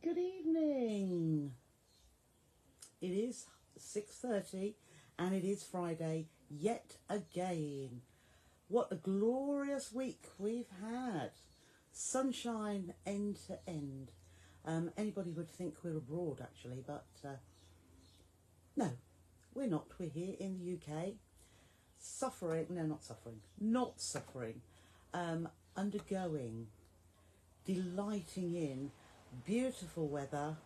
Good evening. It is 6:30 and it is Friday yet again. What a glorious week we've had. Sunshine end to end. Anybody would think we're abroad actually, but no, we're not. We're here in the UK. Not suffering. Undergoing, delighting in beautiful weather.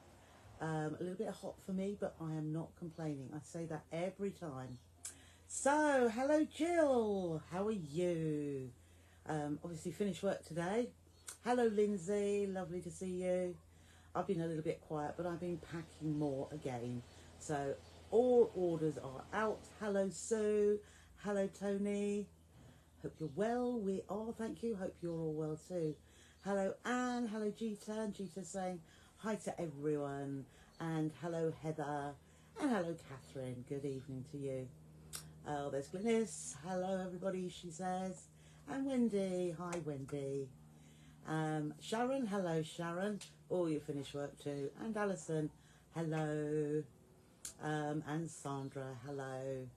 A little bit hot for me, but I am not complaining. I say that every time. So, hello Jill, how are you? Obviously finished work today. Hello Lindsay, lovely to see you. I've been a little bit quiet, but I've been packing more again. So, all orders are out. Hello Sue, hello Tony. Hope you're well. We are, thank you. Hope you're all well too. Hello Anne, hello Gita, and Gita saying hi to everyone. And hello Heather, and hello Catherine. Good evening to you. Oh, there's Glynis. Hello everybody, she says. And Wendy, hi Wendy. Sharon, hello Sharon. Oh, you finished work too. And Alison, hello. And Sandra, hello.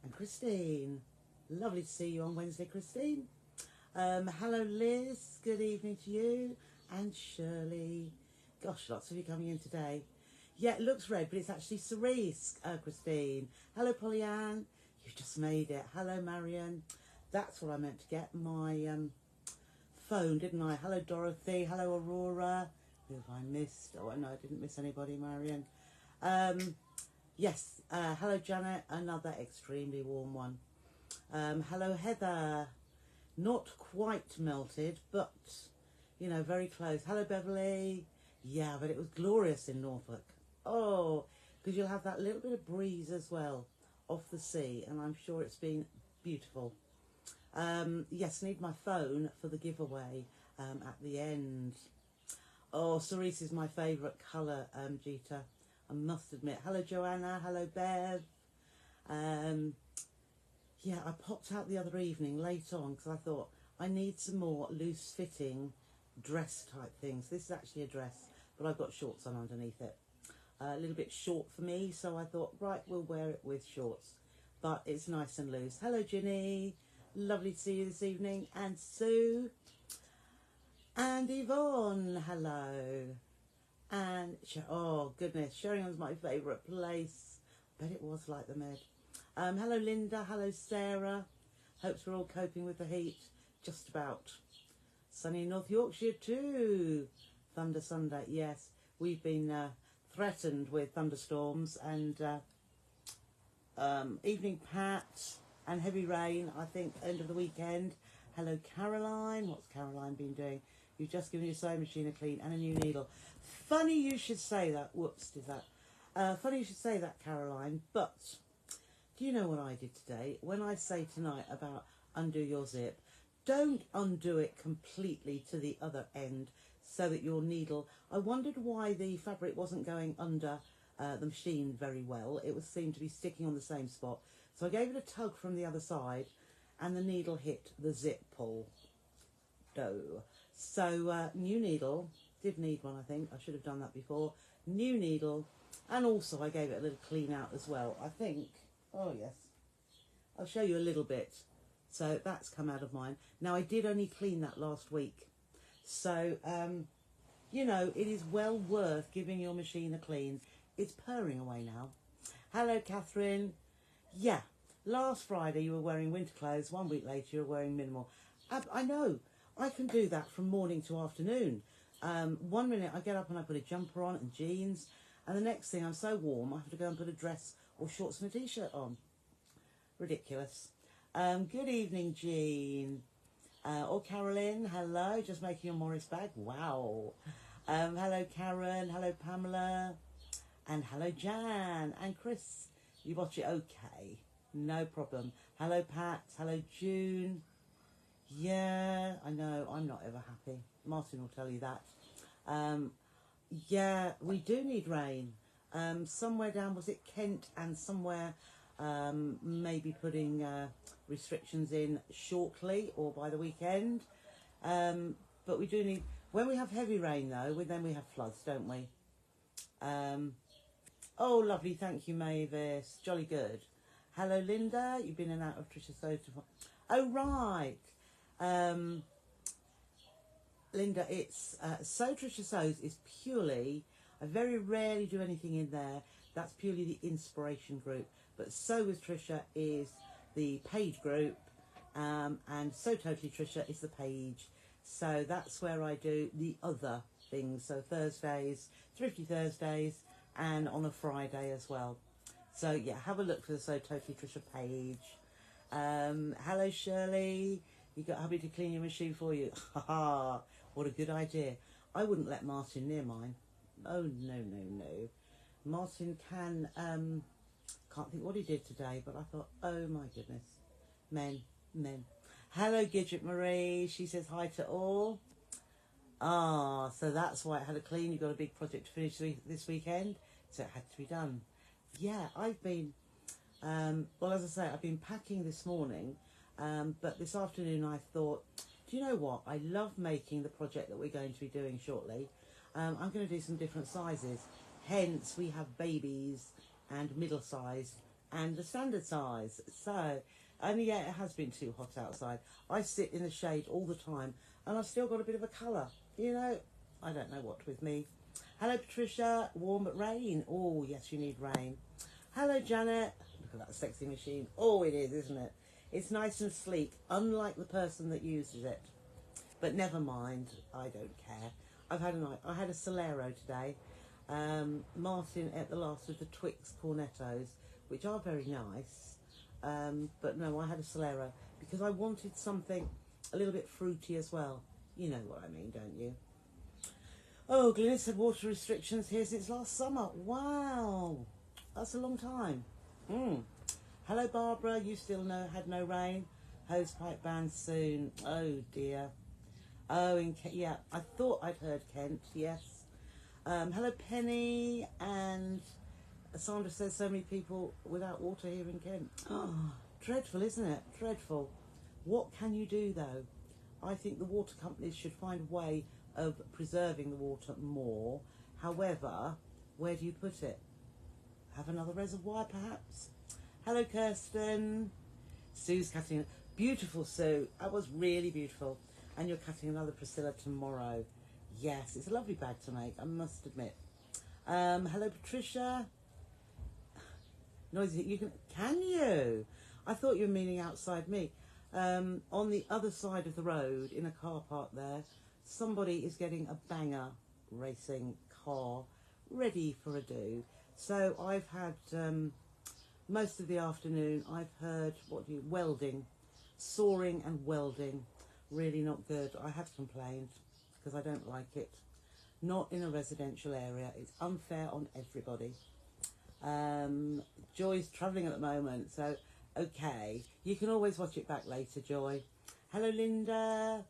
And Christine, lovely to see you on Wednesday, Christine. Hello Liz, good evening to you. And Shirley. Gosh, lots of you coming in today. Yeah, it looks red, but it's actually cerise, Christine. Hello Pollyanne, you just made it. Hello Marion. That's what I meant to get, my phone, didn't I? Hello Dorothy, hello Aurora. Who have I missed? Oh, no, I didn't miss anybody, Marion. Yes, hello Janet, another extremely warm one. Hello Heather, not quite melted, but, you know, very close. Hello Beverly. Yeah, but it was glorious in Norfolk. Oh, because you'll have that little bit of breeze as well off the sea, and I'm sure it's been beautiful. Yes, need my phone for the giveaway at the end. Oh, cerise is my favourite colour, Gita, I must admit. Hello Joanna, hello Bev. Yeah, I popped out the other evening late on because I thought I need some more loose fitting dress type things. This is actually a dress, but I've got shorts on underneath it. A little bit short for me, so I thought, right, we'll wear it with shorts. But it's nice and loose. Hello Ginny, lovely to see you this evening. And Sue. And Yvonne, hello. And, oh goodness, Sheringham's my favourite place. Bet it was like the Med. Hello Linda, hello Sarah. Hopes we're all coping with the heat. Just about. Sunny in North Yorkshire too. Thunder Sunday, yes. We've been threatened with thunderstorms and evening pat and heavy rain, I think, end of the weekend. Hello Caroline. What's Caroline been doing? You've just given your sewing machine a clean and a new needle. Funny you should say that. Whoops, did that. Funny you should say that, Caroline. But do you know what I did today? When I say tonight about undo your zip, don't undo it completely to the other end so that your needle... I wondered why the fabric wasn't going under the machine very well. It seemed to be sticking on the same spot. So I gave it a tug from the other side and the needle hit the zip pull. So new needle. Did need one, I think. I should have done that before. New needle. And also I gave it a little clean out as well. I think... Oh, yes. I'll show you a little bit. So that's come out of mine. Now, I did only clean that last week. So, you know, it is well worth giving your machine a clean. It's purring away now. Hello, Catherine. Yeah, last Friday you were wearing winter clothes. 1 week later you were wearing minimal. I know. I can do that from morning to afternoon. 1 minute I get up and I put a jumper on and jeans. And the next thing I'm so warm I have to go and put a dress or shorts and a t-shirt on. Ridiculous. Good evening, Jean. Or Carolyn, hello. Just making a Morris bag. Wow. Hello, Karen. Hello, Pamela. And hello, Jan. And Chris. You watch it okay. No problem. Hello, Pat. Hello, June. Yeah, I know. I'm not ever happy. Martin will tell you that. Yeah, we do need rain. Somewhere down, was it Kent, and somewhere maybe putting restrictions in shortly or by the weekend. But we do need, When we have heavy rain, though, then we have floods, don't we? Oh, lovely. Thank you, Mavis. Jolly good. Hello, Linda. You've been in and out of Trisha Soto. Oh, right. Linda, it's So Trisha Sews is purely, I very rarely do anything in there. That's purely the inspiration group. But So with Trisha is the page group, and So Totally Trisha is the page. So that's where I do the other things. So Thursdays, Thrifty Thursdays, and on a Friday as well. So yeah, have a look for the So Totally Trisha page. Hello, Shirley. You got hubby to clean your machine for you. Haha, what a good idea. I wouldn't let Martin near mine. Oh, no, no, no. Martin can't think what he did today, but I thought, oh my goodness. Men. Hello, Gidget Marie. She says hi to all. Ah, so that's why it had a clean. You've got a big project to finish this weekend, so it had to be done. Yeah, I've been, well, as I say, I've been packing this morning, but this afternoon I thought, do you know what? I love making the project that we're going to be doing shortly. I'm going to do some different sizes. Hence, we have babies and middle size and the standard size. So, and yeah, it has been too hot outside. I sit in the shade all the time, and I've still got a bit of a colour. You know, I don't know what with me. Hello, Patricia. Warm but rain. Oh, yes, you need rain. Hello, Janet. Look at that sexy machine. Oh, it is, isn't it? It's nice and sleek, unlike the person that uses it. But never mind, I don't care. I had a Solero today. Martin ate the last of the Twix Cornettos, which are very nice. But no, I had a Solero because I wanted something a little bit fruity as well. You know what I mean, don't you? Oh, Glenys said water restrictions here since last summer. Wow, that's a long time. Hello, Barbara. You still had no rain. Hosepipe ban soon. Oh dear. Oh, yeah. I thought I'd heard Kent. Yes. Hello, Penny. And Sandra says so many people without water here in Kent. Oh, dreadful, isn't it? Dreadful. What can you do though? I think the water companies should find a way of preserving the water more. However, where do you put it? Have another reservoir, perhaps? Hello, Kirsten. Sue's cutting. Beautiful, Sue. That was really beautiful. And you're cutting another Priscilla tomorrow. Yes, it's a lovely bag to make, I must admit. Hello, Patricia. Noisy. Can you? I thought you were meaning outside me. On the other side of the road, in a car park there, somebody is getting a banger racing car ready for a do. So I've had most of the afternoon. I've heard welding, sawing and welding. Really not good. I have complained because I don't like it. Not in a residential area. It's unfair on everybody. Joy's travelling at the moment, so okay. You can always watch it back later, Joy. Hello, Linda.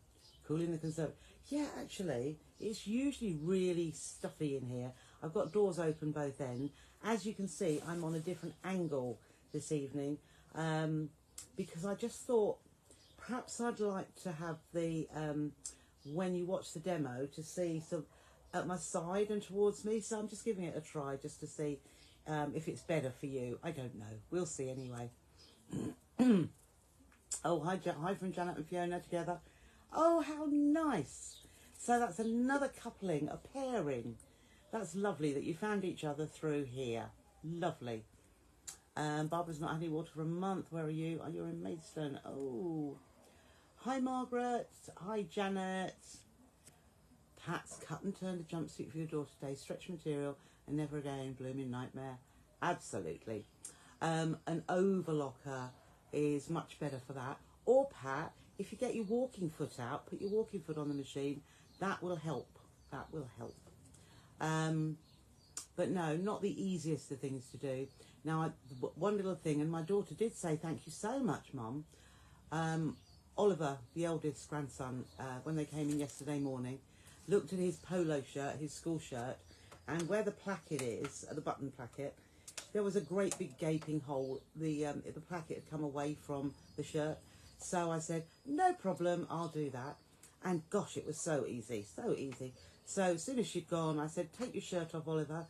Cooling the conserv. Yeah, actually, it's usually really stuffy in here. I've got doors open both ends. As you can see, I'm on a different angle this evening because I just thought perhaps I'd like to have the, when you watch the demo, to see some at my side and towards me. So I'm just giving it a try just to see if it's better for you. I don't know. We'll see anyway. Oh, hi from Janet and Fiona together. Oh, how nice. So that's another coupling, a pairing. That's lovely that you found each other through here. Lovely. Barbara's not had any water for a month. Where are you? Oh, you're in Maidstone. Oh. Hi, Margaret. Hi, Janet. Pat's cut and turned a jumpsuit for your daughter today. Stretch material and never again. Blooming nightmare. Absolutely. An overlocker is much better for that. Or, Pat, if you get your walking foot out, put your walking foot on the machine. That will help. That will help. But no, not the easiest of things to do. Now, one little thing, and my daughter did say, thank you so much, Mum. Oliver, the eldest grandson, when they came in yesterday morning, looked at his polo shirt, his school shirt, and where the placket is, the button placket, there was a great big gaping hole. The placket had come away from the shirt. So I said, no problem, I'll do that. And gosh, it was so easy, so easy. So as soon as she'd gone, I said, take your shirt off, Oliver.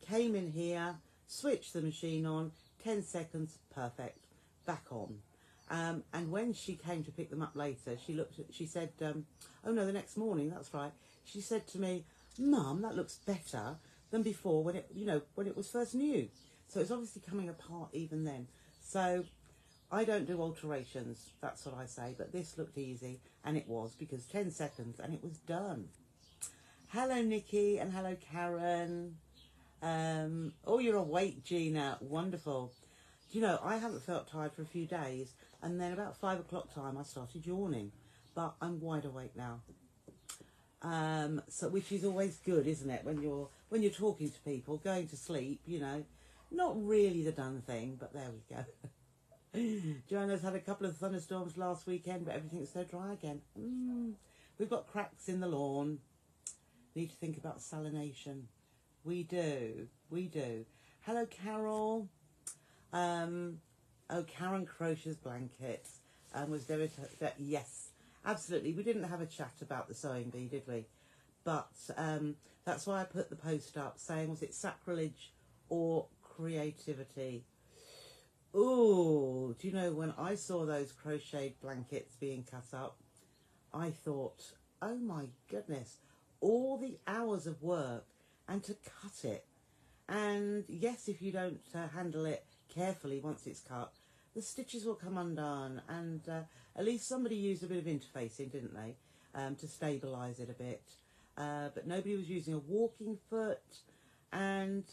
Came in here, switched the machine on, 10 seconds, perfect, back on. And when she came to pick them up later, she said, oh no, the next morning, that's right. She said to me, Mum, that looks better than before when it was first new. So it's obviously coming apart even then. So I don't do alterations, that's what I say, but this looked easy, and it was, because 10 seconds and it was done. Hello, Nikki, and hello, Karen. Oh, you're awake, Gina. Wonderful. You know, I haven't felt tired for a few days, and then about 5 o'clock time I started yawning, but I'm wide awake now. So which is always good, isn't it, when you're talking to people, going to sleep, you know. Not really the done thing, but there we go. Joanna's had a couple of thunderstorms last weekend, but everything's so dry again. We've got cracks in the lawn. Need to think about salination. We do. Hello, Carol. Karen crochets blankets. Was there yes, absolutely. We didn't have a chat about the sewing bee, did we? But that's why I put the post up saying, was it sacrilege or creativity? Oh, do you know, when I saw those crocheted blankets being cut up, I thought, oh my goodness, all the hours of work and to cut it. And yes, if you don't handle it carefully once it's cut, the stitches will come undone. And at least somebody used a bit of interfacing, didn't they, to stabilise it a bit. But nobody was using a walking foot. And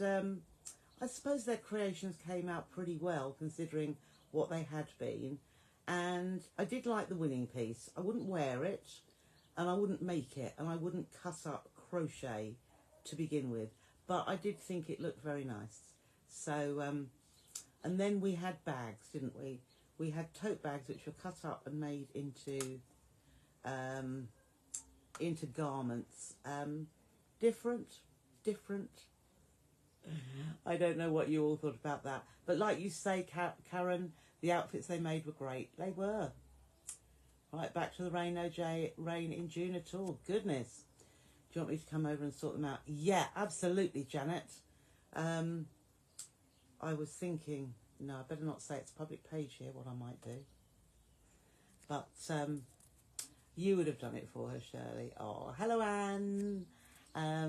I suppose their creations came out pretty well, considering what they had been. And I did like the winning piece. I wouldn't wear it, and I wouldn't make it, and I wouldn't cut up crochet to begin with. But I did think it looked very nice. So, and then we had bags, didn't we? We had tote bags which were cut up and made into garments. Different. I don't know what you all thought about that. But like you say, Karen, the outfits they made were great. They were. Right, back to the rain, no rain in June at all. Goodness. Do you want me to come over and sort them out? Yeah, absolutely, Janet. I was thinking, no, I better not say it's a public page here, what I might do. But you would have done it for her, Shirley. Oh, hello, Anne.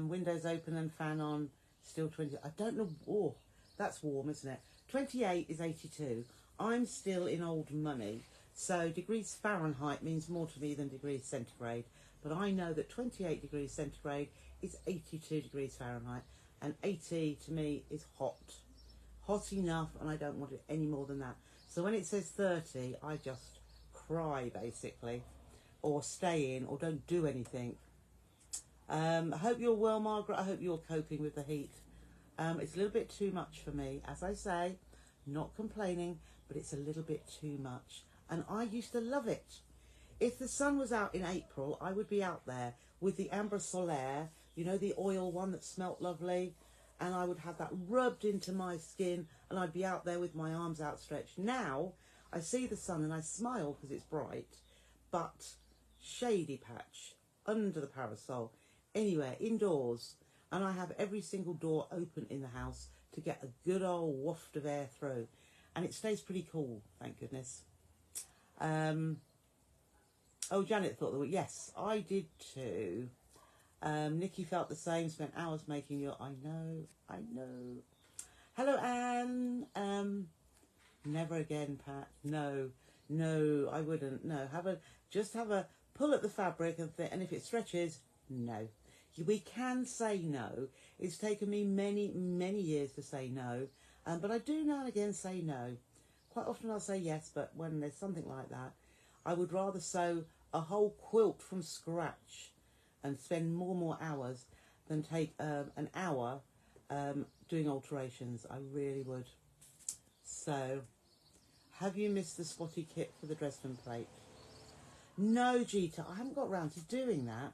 Windows open and fan on. Still 20. I don't know. Oh, that's warm, isn't it? 28 is 82. I'm still in old money. So degrees Fahrenheit means more to me than degrees centigrade. But I know that 28 degrees centigrade is 82 degrees Fahrenheit. And 80 to me is hot. Hot enough, and I don't want it any more than that. So when it says 30, I just cry, basically. Or stay in, or don't do anything. I hope you're well, Margaret. I hope you're coping with the heat. It's a little bit too much for me. As I say, not complaining, but it's a little bit too much. And I used to love it. If the sun was out in April, I would be out there with the Ambre Solaire, you know, the oil one that smelt lovely, and I would have that rubbed into my skin, and I'd be out there with my arms outstretched. Now, I see the sun and I smile because it's bright, but shady patch, under the parasol, anywhere, indoors, and I have every single door open in the house to get a good old waft of air through, and it stays pretty cool, thank goodness. Oh, Janet thought that. Yes, I did too. Nikki felt the same, spent hours making your... I know. Hello, Anne. Never again, Pat. No, I wouldn't. No, just have a pull at the fabric and if it stretches, no. We can say no. It's taken me many, many years to say no, but I do now and again say no. Quite often I'll say yes, but when there's something like that, I would rather sew a whole quilt from scratch and spend more hours than take an hour doing alterations. I really would. So, have you missed the spotty kit for the Dresden plate? No, Gita, I haven't got round to doing that.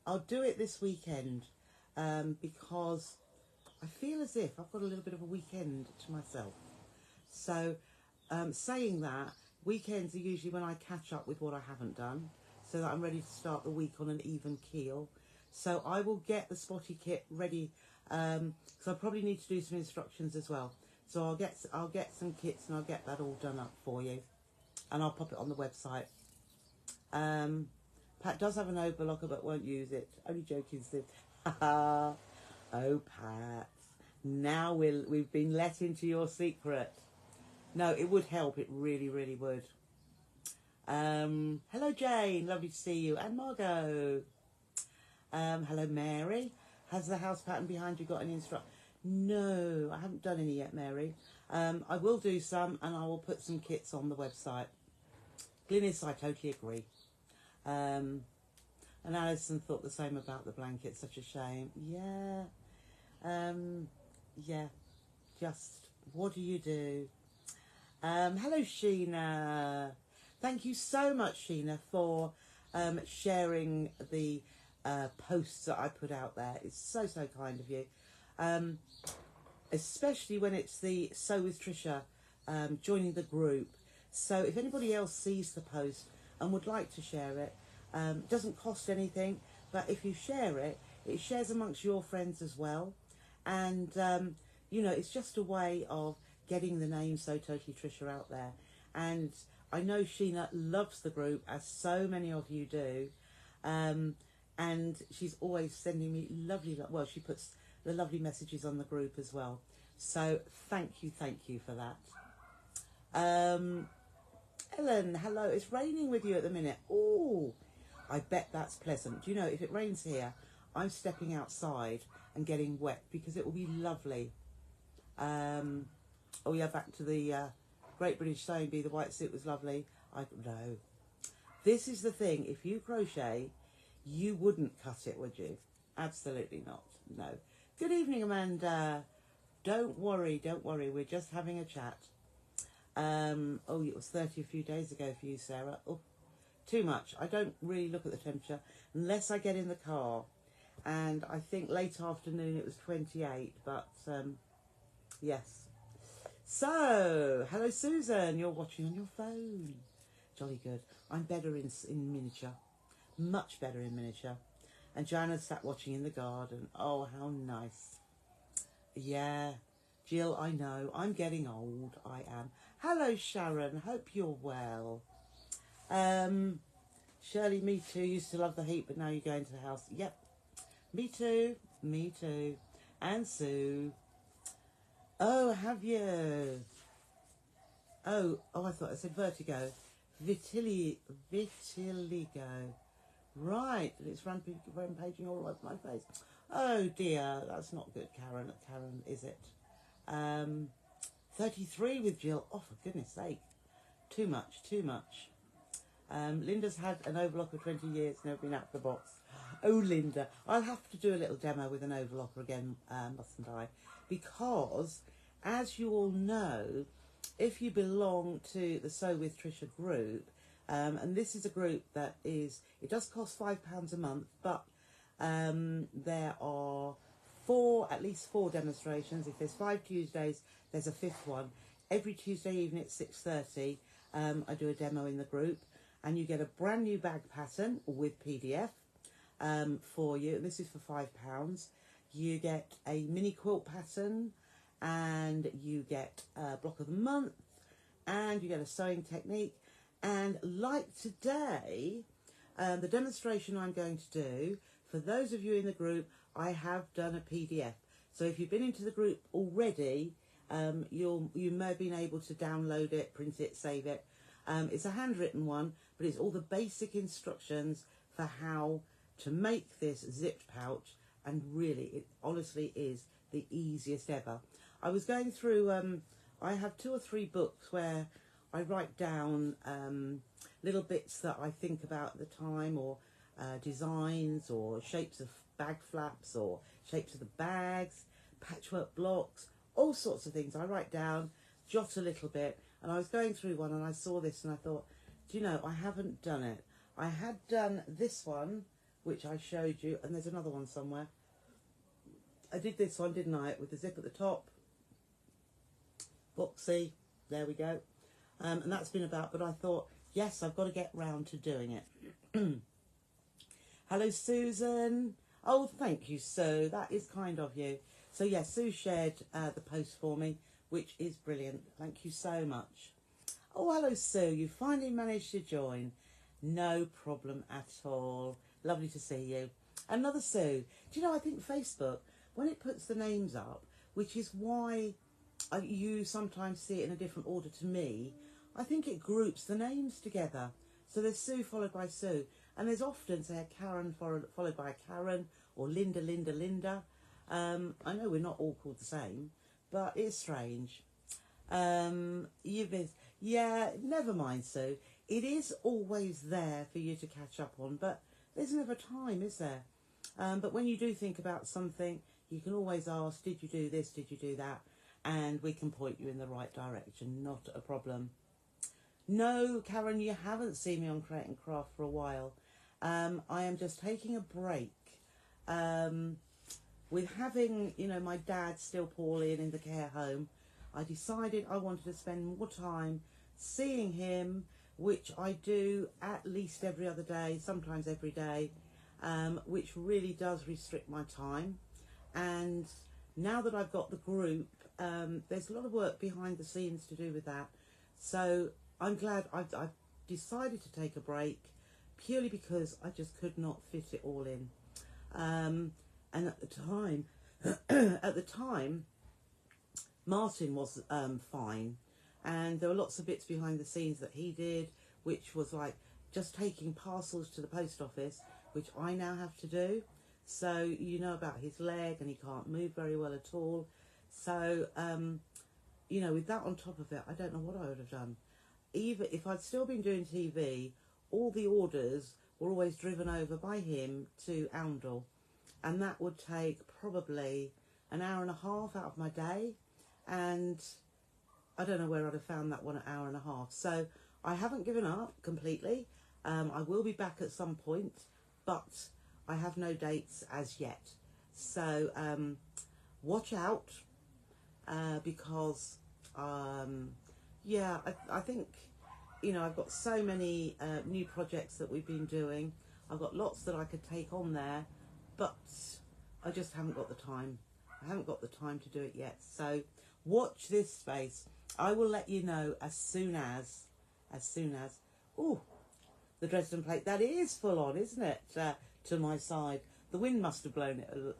I'll do it this weekend because I feel as if I've got a little bit of a weekend to myself. So, saying that, weekends are usually when I catch up with what I haven't done. so that I'm ready to start the week on an even keel. So I will get the spotty kit ready, because I probably need to do some instructions as well. So I'll get some kits and I'll get that all done up for you, and I'll pop it on the website. Pat does have an overlocker but won't use it. Only joking, Sid. Oh, Pat. Now we've been let into your secret. No, it would help. It really, really would. Hello, Jane. Lovely to see you. And Margot. Hello, Mary. Has the house pattern behind you got any instruction? No, I haven't done any yet, Mary. I will do some, and I will put some kits on the website. Glynis, I totally agree. And Alison thought the same about the blanket. Such a shame. Yeah. Yeah. Just, what do you do? Hello, Sheena. Thank you so much, Sheena, for sharing the posts that I put out there. It's so, so kind of you. Especially when it's the Sew with Trisha joining the group. So if anybody else sees the post and would like to share it, doesn't cost anything, but if you share it, it shares amongst your friends as well. And, you know, it's just a way of getting the name So Totally Trisha out there. And I know Sheena loves the group, as so many of you do. And she's always sending me lovely, well, she puts the lovely messages on the group as well. So thank you for that. Ellen, hello. It's raining with you at the minute. Oh, I bet that's pleasant. Do you know, if it rains here, I'm stepping outside and getting wet because it will be lovely. Oh yeah, back to the Great British Sewing Bee. The white suit was lovely. I don't know. This is the thing. If you crochet, you wouldn't cut it, would you? Absolutely not. No. Good evening, Amanda. Don't worry. We're just having a chat. Oh, it was 30 a few days ago for you, Sarah. Oh, too much. I don't really look at the temperature unless I get in the car. And I think late afternoon it was 28, but yes. So, hello, Susan. You're watching on your phone. Jolly good. I'm better in miniature. Much better in miniature. And Joanna sat watching in the garden. Oh, how nice. Yeah. Jill, I know. I'm getting old. I am. Hello, Sharon. Hope you're well. Shirley, me too. Used to love the heat, but now you're going to the house. Yep. Me too. Me too. And Sue. Oh, have you? Oh, I thought I said vertigo. Vitiligo. Right, and it's rampaging all over my face. Oh dear, that's not good, Karen. Karen, is it? 33 with Jill. Oh, for goodness sake. Too much. Linda's had an overlocker 20 years, never been out of the box. Oh, Linda, I'll have to do a little demo with an overlocker again, mustn't I? Because, as you all know, if you belong to the Sew with Trisha group, and this is a group that is, it does cost £5 a month, but there are at least four demonstrations. If there's 5 Tuesdays, there's a 5th one. Every Tuesday evening at 6:30, I do a demo in the group, and you get a brand new bag pattern with PDF for you. This is for £5. You get a mini quilt pattern, and you get a block of the month, and you get a sewing technique. And like today, the demonstration I'm going to do, for those of you in the group, I have done a PDF. So if you've been into the group already, you may have been able to download it, print it, save it. It's a handwritten one, but it's all the basic instructions for how to make this zipped pouch. And really, it honestly is the easiest ever. I was going through, I have 2 or 3 books where I write down little bits that I think about at the time, or designs, or shapes of bag flaps, or shapes of the bags, patchwork blocks, all sorts of things. I write down, jot a little bit, and I was going through one and I saw this and I thought, do you know, I haven't done it. I had done this one, which I showed you, and there's another one somewhere. I did this one, didn't I, with the zip at the top. Boxy, there we go. And that's been about, but I thought, yes, I've got to get round to doing it. Hello, Susan. Oh, thank you, Sue. That is kind of you. So, yeah, Sue shared the post for me, which is brilliant. Thank you so much. Oh, hello, Sue. You finally managed to join. No problem at all. Lovely to see you. Another Sue. Do you know, I think Facebook, when it puts the names up, which is why you sometimes see it in a different order to me, I think it groups the names together. So there's Sue followed by Sue. And there's often, say, a Karen followed by a Karen, or Linda. I know we're not all called the same, but it's strange. Yeah, never mind, Sue. It is always there for you to catch up on, but there's never time, is there? But when you do think about something, you can always ask, did you do this, did you do that? And we can point you in the right direction, not a problem. No, Karen, you haven't seen me on Create and Craft for a while. I am just taking a break. With having, my dad still poorly and in the care home, I decided I wanted to spend more time seeing him, which I do at least every other day, sometimes every day, which really does restrict my time. And now that I've got the group, there's a lot of work behind the scenes to do with that. So I'm glad I've decided to take a break, purely because I just could not fit it all in. And at the time, Martin was fine, and there were lots of bits behind the scenes that he did, which was like just taking parcels to the post office, which I now have to do. So you know about his leg, and he can't move very well at all. So with that on top of it, I don't know what I would have done. Even if I'd still been doing TV, all the orders were always driven over by him to Oundle, and that would take probably an hour and a half out of my day, and I don't know where I'd have found that 1 hour and a half. So I haven't given up completely. I will be back at some point, but I have no dates as yet. So watch out, because I think I've got so many new projects that we've been doing. I've got lots that I could take on there, but I just haven't got the time. I haven't got the time to do it yet. So watch this space. I will let you know as soon as, oh, the Dresden plate, that is full on, isn't it? To my side. The wind must have blown it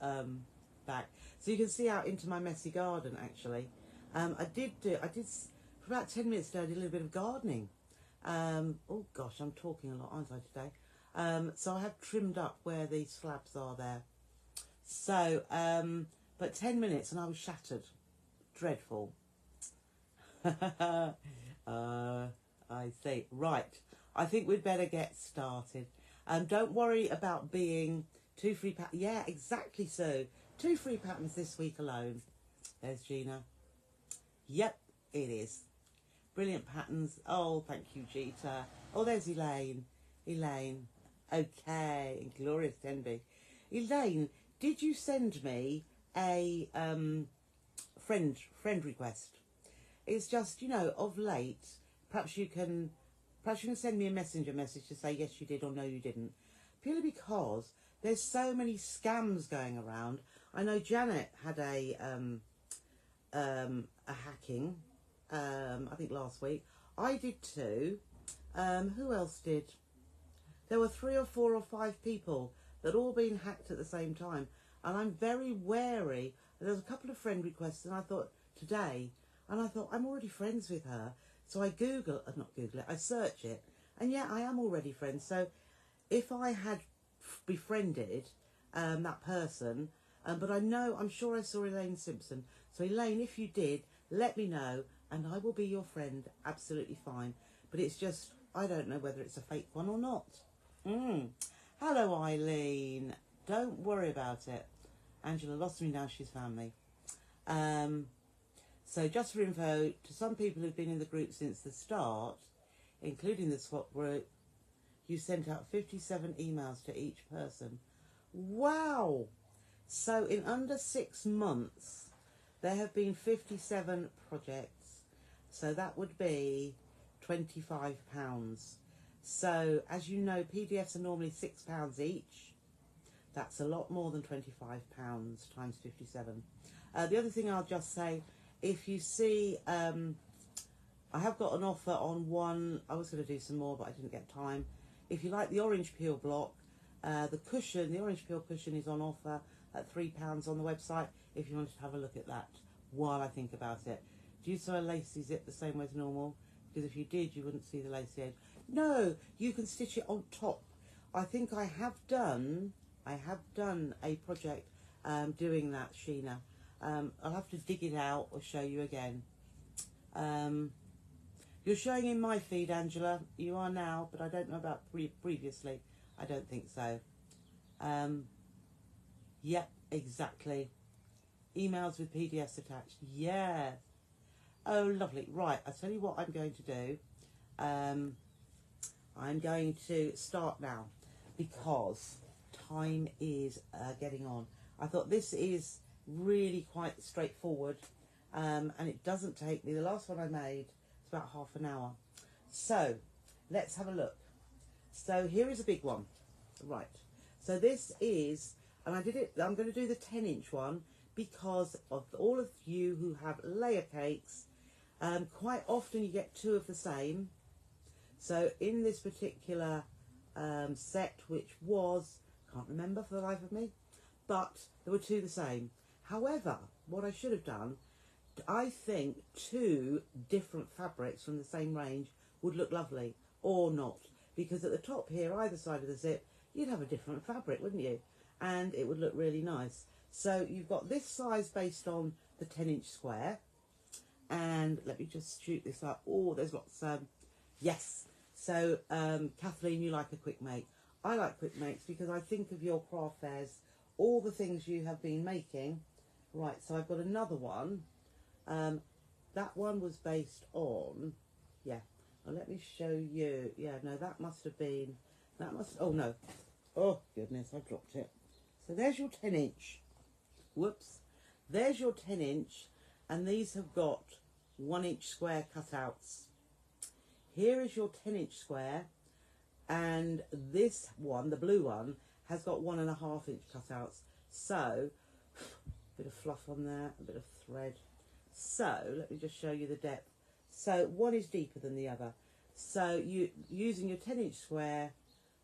back. So you can see out into my messy garden, actually. I did, for about 10 minutes today, I did a little bit of gardening. Oh gosh, I'm talking a lot, aren't I, today? So I have trimmed up where the slabs are there. So, but 10 minutes and I was shattered. Dreadful. I see. Right. I think we'd better get started. Don't worry about being 2 free patterns. Yeah, exactly so. 2 free patterns this week alone. There's Gina. Yep, it is. Brilliant patterns. Oh, thank you, Gita. Oh, there's Elaine. Elaine. Okay. Glorious Denby. Elaine, did you send me a friend request? It's just, of late, perhaps you can send me a messenger message to say yes you did or no you didn't. Purely because there's so many scams going around. I know Janet had a hacking, I think last week. I did too. Who else did? There were 3 or 4 or 5 people that all been hacked at the same time. And I'm very wary. There was a couple of friend requests and I thought, today, and I thought, I'm already friends with her. So I I search it. And yeah, I am already friends. So if I had befriended that person, but I'm sure I saw Elaine Simpson. So Elaine, if you did, let me know and I will be your friend. Absolutely fine. But it's just, I don't know whether it's a fake one or not. Hello, Eileen. Don't worry about it. Angela lost me, now she's found me. So just for info, to some people who've been in the group since the start, including the swap group, you sent out 57 emails to each person. Wow! So in under 6 months, there have been 57 projects. So that would be £25. So as you know, PDFs are normally £6 each. That's a lot more than £25 times 57. The other thing I'll just say, if you see, I have got an offer on one. I was going to do some more, but I didn't get time. If you like the orange peel block, the cushion, the orange peel cushion is on offer at £3 on the website if you wanted to have a look at that while I think about it. Do you sew a lacy zip the same way as normal? Because if you did, you wouldn't see the lacy edge. No, you can stitch it on top. I think I have done a project doing that, Sheena. I'll have to dig it out or show you again. You're showing in my feed, Angela. You are now, but I don't know about previously. I don't think so. Yep, exactly. Emails with PDFs attached. Yeah. Oh, lovely. Right, I'll tell you what I'm going to do. I'm going to start now because time is getting on. I thought this is really quite straightforward, and it doesn't take me. The last one I made, it's about half an hour. So let's have a look. So here is a big one. Right. So this is, and I did it, I'm going to do the 10-inch one because of all of you who have layer cakes. Quite often you get two of the same. So in this particular set, which was, can't remember for the life of me, but there were two the same. However, what I should have done, I think two different fabrics from the same range would look lovely, or not, because at the top here, either side of the zip, you'd have a different fabric, wouldn't you? And it would look really nice. So you've got this size based on the 10-inch square, and let me just shoot this up. Oh, there's lots. Yes. So Kathleen, you like a quick make. I like quick makes because I think of your craft fairs, all the things you have been making. Right, so I've got another one. That one was based on, yeah. Well, let me show you. Yeah, no, that must have been, oh no. Oh, goodness, I dropped it. So there's your 10-inch. Whoops. There's your 10-inch, and these have got 1-inch square cutouts. Here is your 10-inch square, and this one, the blue one, has got 1.5-inch cutouts. So, a bit of fluff on there, a bit of thread. So, let me just show you the depth. So, one is deeper than the other. So, you using your 10-inch square,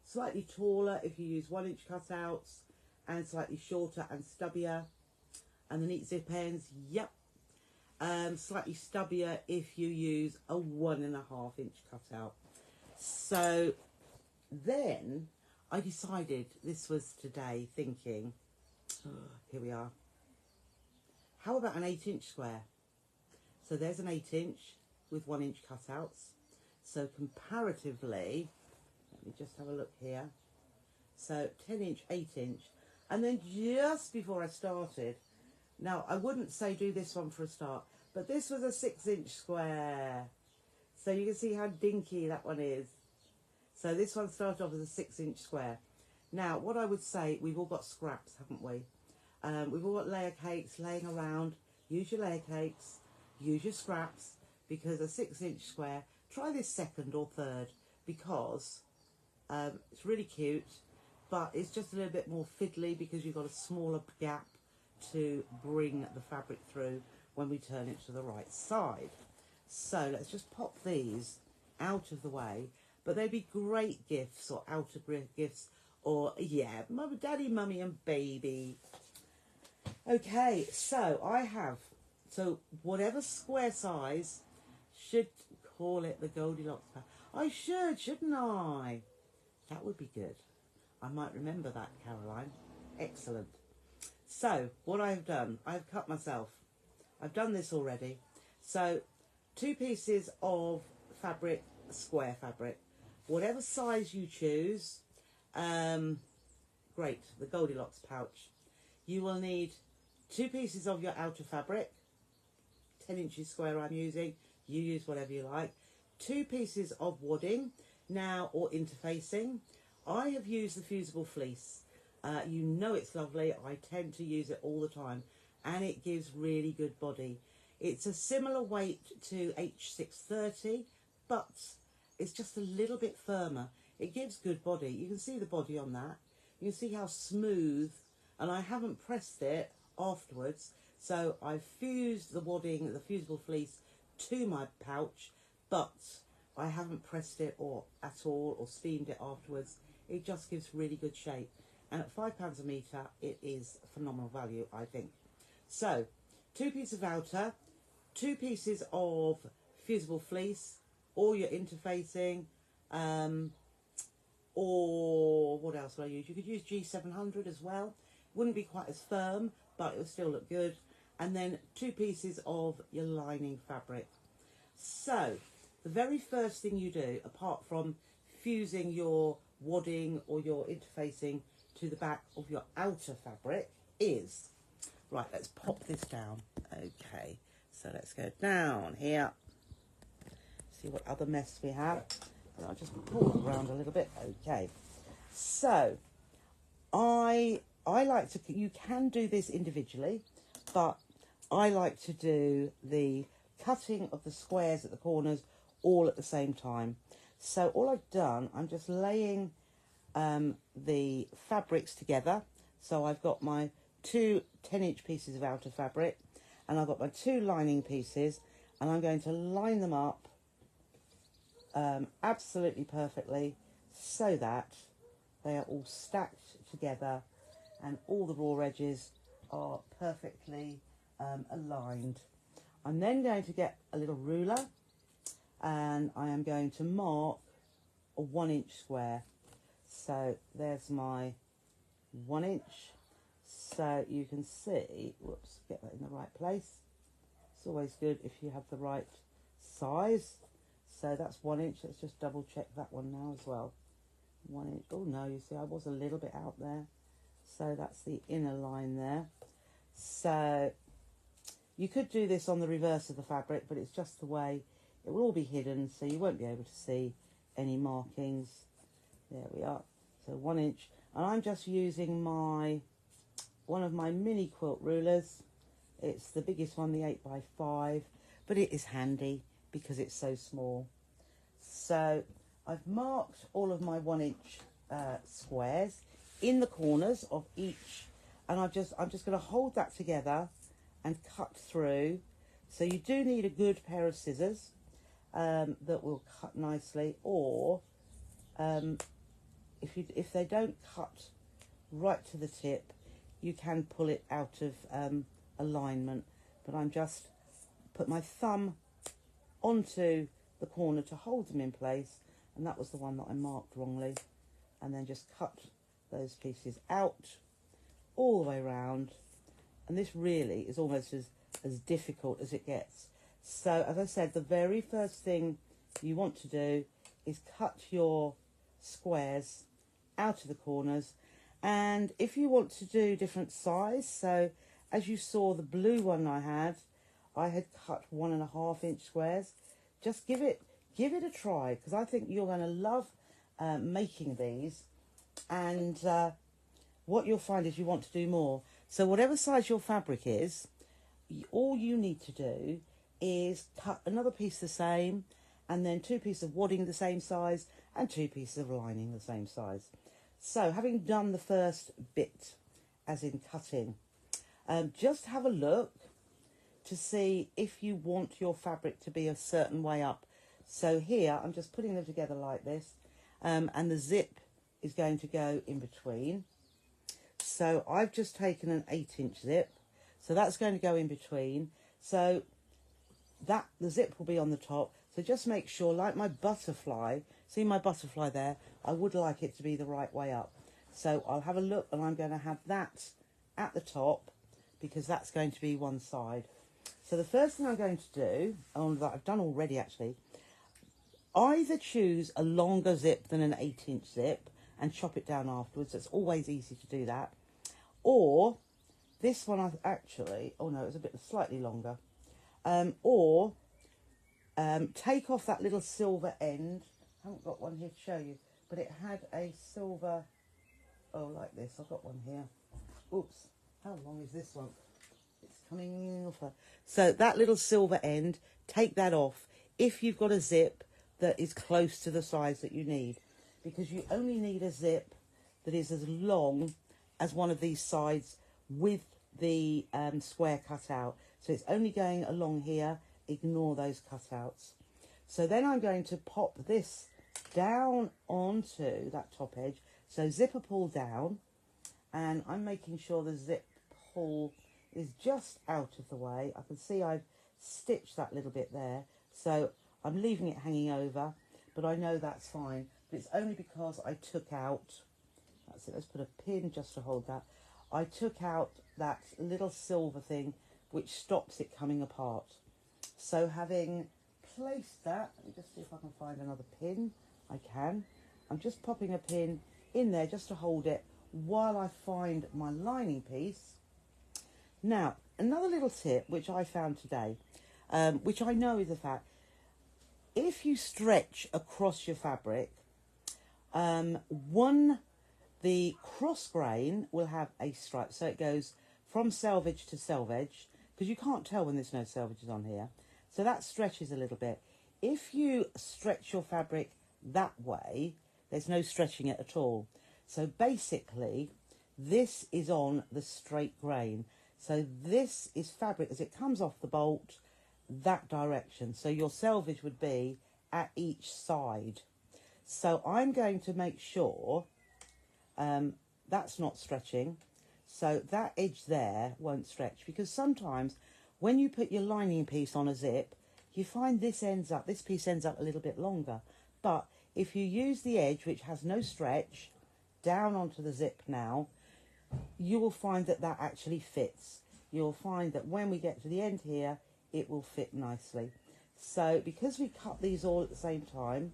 slightly taller if you use 1-inch cutouts, and slightly shorter and stubbier. And the neat zip ends, yep. Slightly stubbier if you use a 1.5-inch cutout. So then I decided, this was today, thinking, here we are. How about an 8-inch square? So there's an 8-inch with 1-inch cutouts. So comparatively, let me just have a look here. So 10-inch, 8-inch. And then just before I started, now I wouldn't say do this one for a start, but this was a 6-inch square. So you can see how dinky that one is. So this one started off as a 6-inch square. Now, what I would say, we've all got scraps, haven't we? We've all got layer cakes laying around. Use your layer cakes, use your scraps, because a 6-inch square, try this second or third, because it's really cute, but it's just a little bit more fiddly because you've got a smaller gap to bring the fabric through when we turn it to the right side. So let's just pop these out of the way, but they'd be great gifts or outer gifts, or yeah, mum, daddy, mummy and baby. Okay, so I have, so whatever square size, should call it the Goldilocks pattern. I should, shouldn't I? That would be good. I might remember that, Caroline. Excellent. So what I've done, I've cut myself. I've done this already. So 2 pieces of fabric, square fabric, whatever size you choose. Great, the Goldilocks pouch. You will need 2 pieces of your outer fabric, 10 inches square I'm using. You use whatever you like. 2 pieces of wadding, now, or interfacing. I have used the fusible fleece. You know it's lovely. I tend to use it all the time, and it gives really good body. It's a similar weight to H630, but it's just a little bit firmer. It gives good body. You can see the body on that. You can see how smooth, and I haven't pressed it afterwards. So I've fused the wadding, the fusible fleece to my pouch, but I haven't pressed it at all or steamed it afterwards. It just gives really good shape. And at £5 a metre, it is phenomenal value, I think. So, 2 pieces of outer, 2 pieces of fusible fleece, or your interfacing, or what else will I use? You could use G700 as well. Wouldn't be quite as firm, but it would still look good. And then 2 pieces of your lining fabric. So, the very first thing you do, apart from fusing your wadding or your interfacing to the back of your outer fabric, is, right, let's pop this down. Okay, so let's go down here. See what other mess we have. And I'll just pull it around a little bit. Okay, so I like to, you can do this individually, but I like to do the cutting of the squares at the corners all at the same time. So all I've done, I'm just laying the fabrics together. So I've got my 2 10-inch pieces of outer fabric, and I've got my 2 lining pieces, and I'm going to line them up absolutely perfectly so that they are all stacked together and all the raw edges are perfectly aligned. I'm then going to get a little ruler, and I am going to mark a 1-inch square. So there's my 1 inch. So you can see, whoops, get that in the right place. It's always good if you have the right size. So that's 1 inch. Let's just double check that one now as well. 1 inch. Oh no, you see I was a little bit out there. So that's the inner line there. So you could do this on the reverse of the fabric, but it's just the way. It will all be hidden, so you won't be able to see any markings. There we are. So 1 inch. And I'm just using one of my mini quilt rulers. It's the biggest one, the 8x5, but it is handy because it's so small. So I've marked all of my 1 inch squares in the corners of each, and I'm just going to hold that together and cut through. So you do need a good pair of scissors that will cut nicely, or if they don't cut right to the tip, you can pull it out of alignment. But I'm just put my thumb onto the corner to hold them in place, and that was the one that I marked wrongly, and then just cut those pieces out all the way around. And this really is almost as difficult as it gets. So as I said, the very first thing you want to do is cut your squares out of the corners. And if you want to do different size, so as you saw the blue one I had cut 1.5 inch squares. Just give it a try, because I think you're going to love making these. And what you'll find is you want to do more. So whatever size your fabric is, all you need to do is cut another piece the same, and then 2 pieces of wadding the same size, and 2 pieces of lining the same size. So having done the first bit, as in cutting, just have a look to see if you want your fabric to be a certain way up. So here I'm just putting them together like this, and the zip is going to go in between. So I've just taken an 8-inch zip, so that's going to go in between. So that the zip will be on the top. So just make sure, like my butterfly, see my butterfly there, I would like it to be the right way up. So I'll have a look, and I'm going to have that at the top, because that's going to be one side. So the first thing I'm going to do, that I've done already actually, either choose a longer zip than an 8-inch zip and chop it down afterwards. It's always easy to do that. Or this one I've actually, oh no, it's a bit slightly longer. Or take off that little silver end. I haven't got one here to show you, but it had a silver, oh, like this. I've got one here. Oops, how long is this one? It's coming off. So that little silver end, take that off. If you've got a zip, that is close to the size that you need, because you only need a zip that is as long as one of these sides with the square cut out. So it's only going along here, ignore those cutouts. So then I'm going to pop this down onto that top edge. So zipper pull down, and I'm making sure the zip pull is just out of the way. I can see I've stitched that little bit there, so I'm leaving it hanging over, but I know that's fine. But it's only because I took out, that's it, let's put a pin just to hold that. I took out that little silver thing which stops it coming apart. So having placed that, let me just see if I can find another pin. I can. I'm just popping a pin in there just to hold it while I find my lining piece. Now, another little tip which I found today, which I know is a fact, if you stretch across your fabric, the cross grain will have a stripe, so it goes from selvage to selvage, because you can't tell when there's no selvages on here, so that stretches a little bit. If you stretch your fabric that way, there's no stretching it at all. So basically this is on the straight grain, so this is fabric as it comes off the bolt that direction, so your selvage would be at each side. So I'm going to make sure that's not stretching, so that edge there won't stretch, because sometimes when you put your lining piece on a zip, you find this piece ends up a little bit longer. But if you use the edge which has no stretch down onto the zip now, you will find that that actually fits. You'll find that when we get to the end here, it will fit nicely. So because we cut these all at the same time,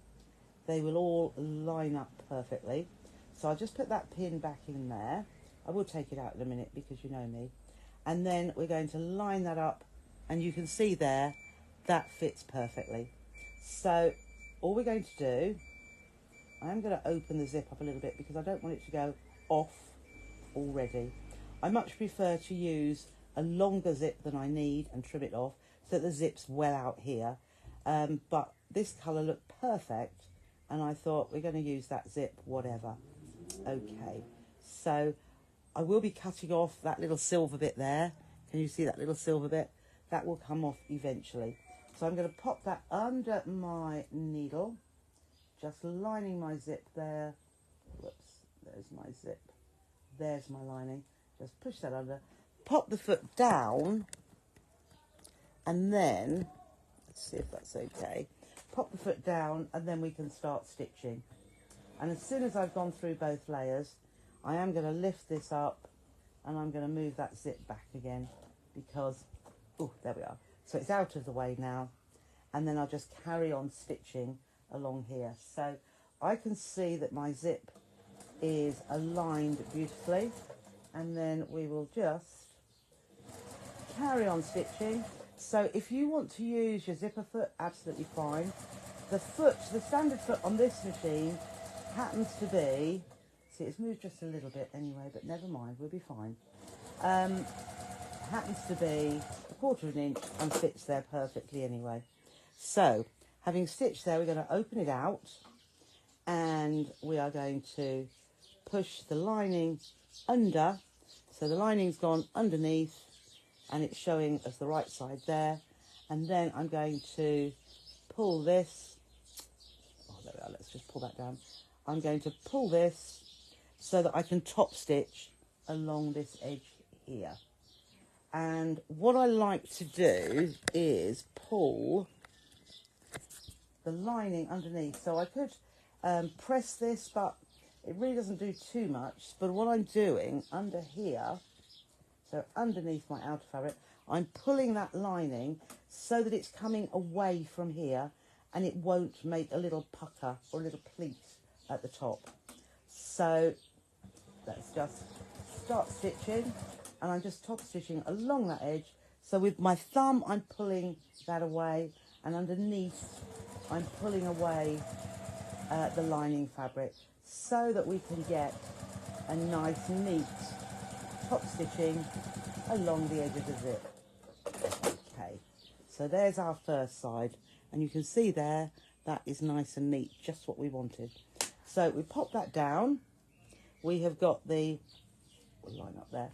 they will all line up perfectly. So I'll just put that pin back in there. I will take it out in a minute because you know me. And then we're going to line that up, and you can see there that fits perfectly. So all we're going to do, I'm going to open the zip up a little bit because I don't want it to go off already. I much prefer to use a longer zip than I need and trim it off so that the zip's well out here. But this colour looked perfect, and I thought we're going to use that zip, whatever. Okay, so I will be cutting off that little silver bit there. Can you see that little silver bit? That will come off eventually. So I'm going to pop that under my needle, just lining my zip there. Whoops, there's my zip. There's my lining. Just push that under. Pop the foot down, and then, let's see if that's okay. Pop the foot down, and then we can start stitching. And as soon as I've gone through both layers, I am going to lift this up, and I'm going to move that zip back again because, oh, there we are. So it's out of the way now, and then I'll just carry on stitching along here. So I can see that my zip is aligned beautifully, and then we will just carry on stitching. So if you want to use your zipper foot, absolutely fine. The standard foot on this machine happens to be, see, it's moved just a little bit anyway, but never mind, we'll be fine. Happens to be 1/4 of an inch and fits there perfectly anyway. So having stitched there, we're going to open it out, and we are going to push the lining under. So the lining's gone underneath, and it's showing us the right side there. And then I'm going to pull this. Oh, there we are. Let's just pull that down. I'm going to pull this so that I can top stitch along this edge here. And what I like to do is pull the lining underneath. So I could press this, but it really doesn't do too much. But what I'm doing under here, so underneath my outer fabric, I'm pulling that lining so that it's coming away from here, and it won't make a little pucker or a little pleat at the top. So let's just start stitching, and I'm just top stitching along that edge. So with my thumb, I'm pulling that away, and underneath, I'm pulling away the lining fabric so that we can get a nice, neat top stitching along the edge of the zip. Okay, so there's our first side, and you can see there That is nice and neat, just what we wanted. So we pop that down. We have got the, we'll line up there.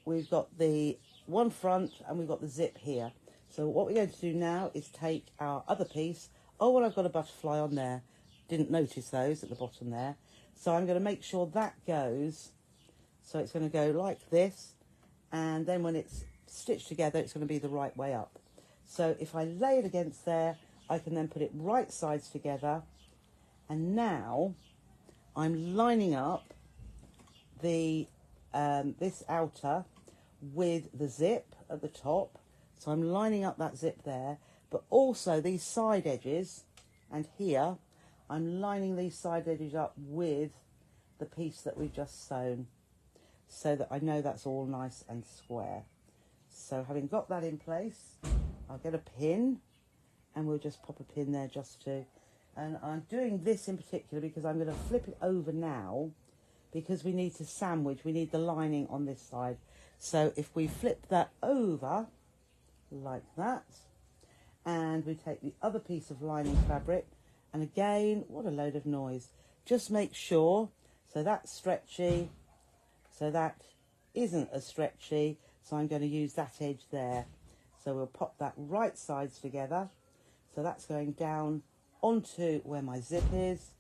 We've got the one front and we've got the zip here. So what we're going to do now is take our other piece. Oh, well, I've got a butterfly on there. Didn't notice those at the bottom there. So I'm going to make sure that goes. So it's going to go like this. And then when it's stitched together, it's going to be the right way up. So if I lay it against there, I can then put it right sides together. And now I'm lining up the this outer with the zip at the top. So I'm lining up that zip there, but also these side edges, and here I'm lining these side edges up with the piece that we've just sewn, so that I know that's all nice and square. So having got that in place, I'll get a pin and we'll just pop a pin there just to, and I'm doing this in particular because I'm going to flip it over now because we need to sandwich, we need the lining on this side. So if we flip that over like that, and we take the other piece of lining fabric, and again, what a load of noise. Just make sure, so that's stretchy, so that isn't as stretchy, so I'm going to use that edge there. So we'll pop that right sides together. So that's going down onto where my zip is,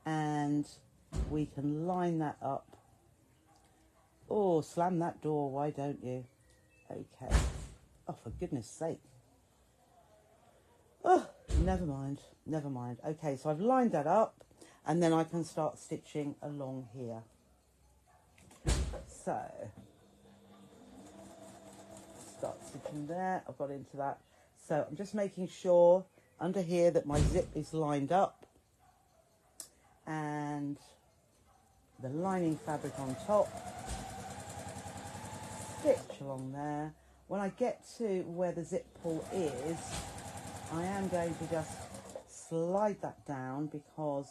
and we can line that up. Oh, slam that door, why don't you? Okay. Oh, for goodness sake. Oh, never mind, never mind. Okay, so I've lined that up, and then I can start stitching along here. So, start stitching there. I've got into that. So I'm just making sure under here that my zip is lined up, and the lining fabric on top. Stitch along there. When I get to where the zip pull is, I am going to just slide that down because,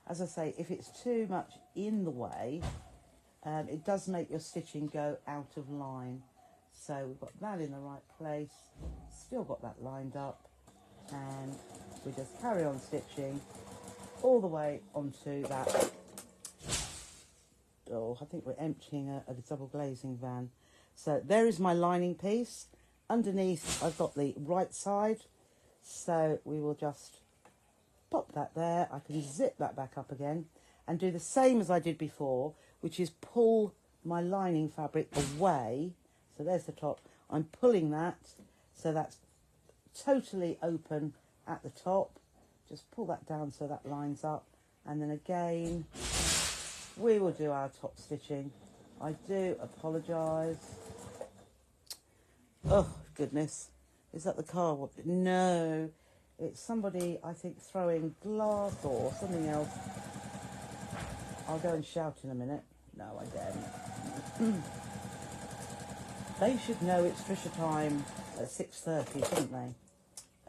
as I say, if it's too much in the way, it does make your stitching go out of line. So we've got that in the right place, still got that lined up, and we just carry on stitching all the way onto that. Oh, I think we're emptying a double glazing van. So there is my lining piece. Underneath I've got the right side, so we will just pop that there. I can zip that back up again and do the same as I did before, which is pull my lining fabric away. So there's the top. I'm pulling that so that's totally open at the top. Just pull that down so that lines up, and then again we will do our top stitching. I do apologise. Oh goodness, is that the car? No, it's somebody, I think, throwing glass or something else. I'll go and shout in a minute. No, I don't. They should know it's Trisha time at 6:30, shouldn't they?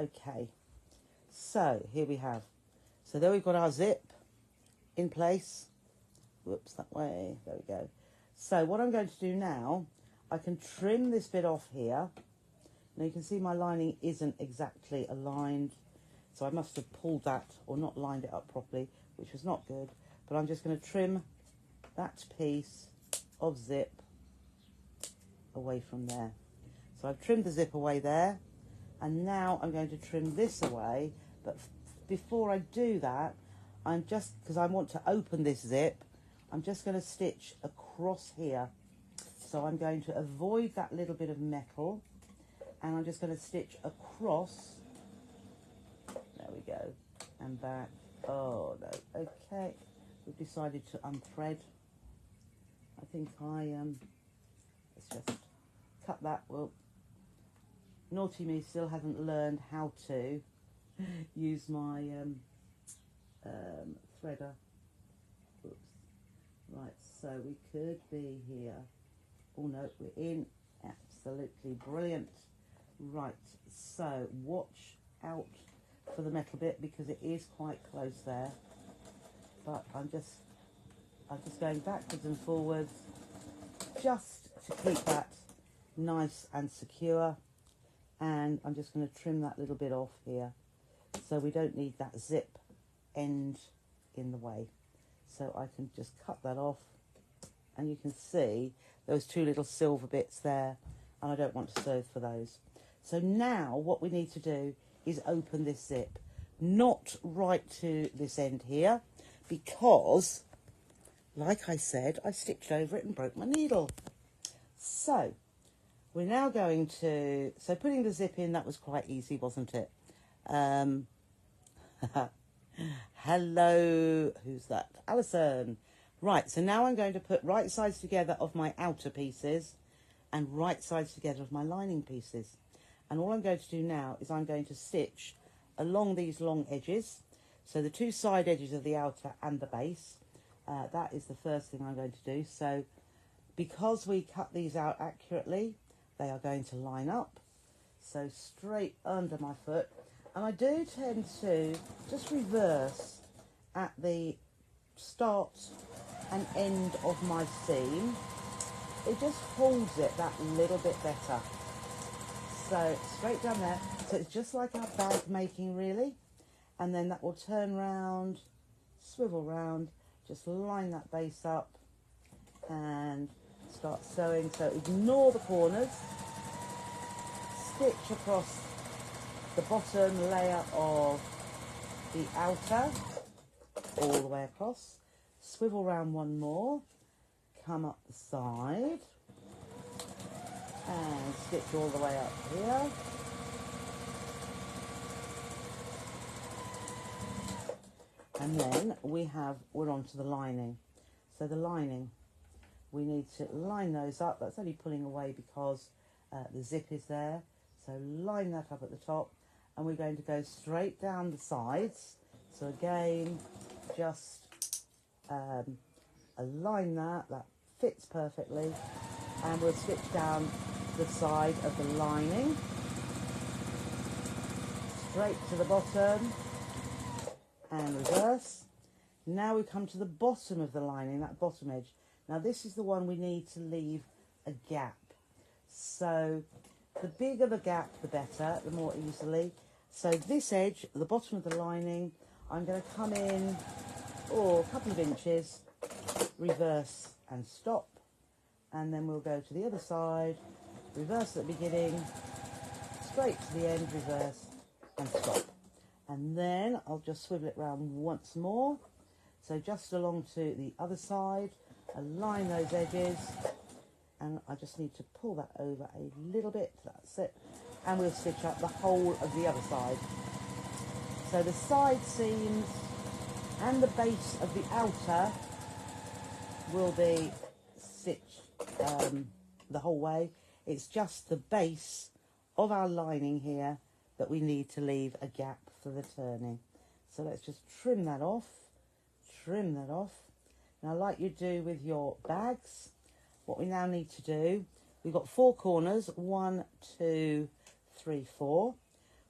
Okay, so here we have. So there we've got our zip in place. Whoops, that way. There we go. So what I'm going to do now, I can trim this bit off here. Now you can see my lining isn't exactly aligned, so I must have pulled that or not lined it up properly, which was not good. But I'm just going to trim that piece of zip away from there. So I've trimmed the zip away there, and now I'm going to trim this away. But before I do that, I'm just, because I want to open this zip, I'm just going to stitch across here. So I'm going to avoid that little bit of metal, and I'm just going to stitch across. There we go, and back. Oh no, okay. We've decided to unthread. I think let's just cut that. Well, naughty me still hasn't learned how to use my threader. Oops. Right, so we could be here. Oh no, we're in. Absolutely brilliant. Right, so watch out for the metal bit because it is quite close there. But I'm just going backwards and forwards just to keep that nice and secure. And I'm just going to trim that little bit off here. so we don't need that zip end in the way. So I can just cut that off, and you can see those two little silver bits there, and I don't want to sew for those. So now what we need to do is open this zip, not right to this end here, because like I said, I stitched over it and broke my needle. So we're now going to, so putting the zip in, that was quite easy, wasn't it? Hello, who's that? Alison. Right, so now I'm going to put right sides together of my outer pieces and right sides together of my lining pieces. And all I'm going to do now is I'm going to stitch along these long edges. So the two side edges of the outer and the base. That is the first thing I'm going to do. So because we cut these out accurately, they are going to line up. So straight under my foot. And I do tend to just reverse at the start and end of my seam. It just holds it that little bit better. So straight down there. So it's just like our bag making, really. And then that will turn round, swivel round, just line that base up and start sewing. So ignore the corners. Stitch across the bottom layer of the outer all the way across. Swivel round one more. Come up the side and stitch all the way up here. And then we're on to the lining. So the lining, we need to line those up. That's only pulling away because the zip is there. So line that up at the top, and we're going to go straight down the sides. So again, just align that fits perfectly, and we'll stitch down the side of the lining, straight to the bottom, and reverse. Now we come to the bottom of the lining, that bottom edge. Now this is the one we need to leave a gap. So the bigger the gap, the better, the more easily. So this edge, the bottom of the lining, I'm going to come in, a couple of inches, reverse and stop. And then we'll go to the other side, reverse at the beginning, straight to the end, reverse and stop. And then I'll just swivel it round once more. So just along to the other side, align those edges, and I just need to pull that over a little bit, that's it. And we'll stitch up the whole of the other side. So the side seams and the base of the outer will be stitched the whole way. It's just the base of our lining here that we need to leave a gap for the turning. So let's just trim that off. Now, like you do with your bags, what we now need to do, we've got 4 corners, 1, 2, 3, 4.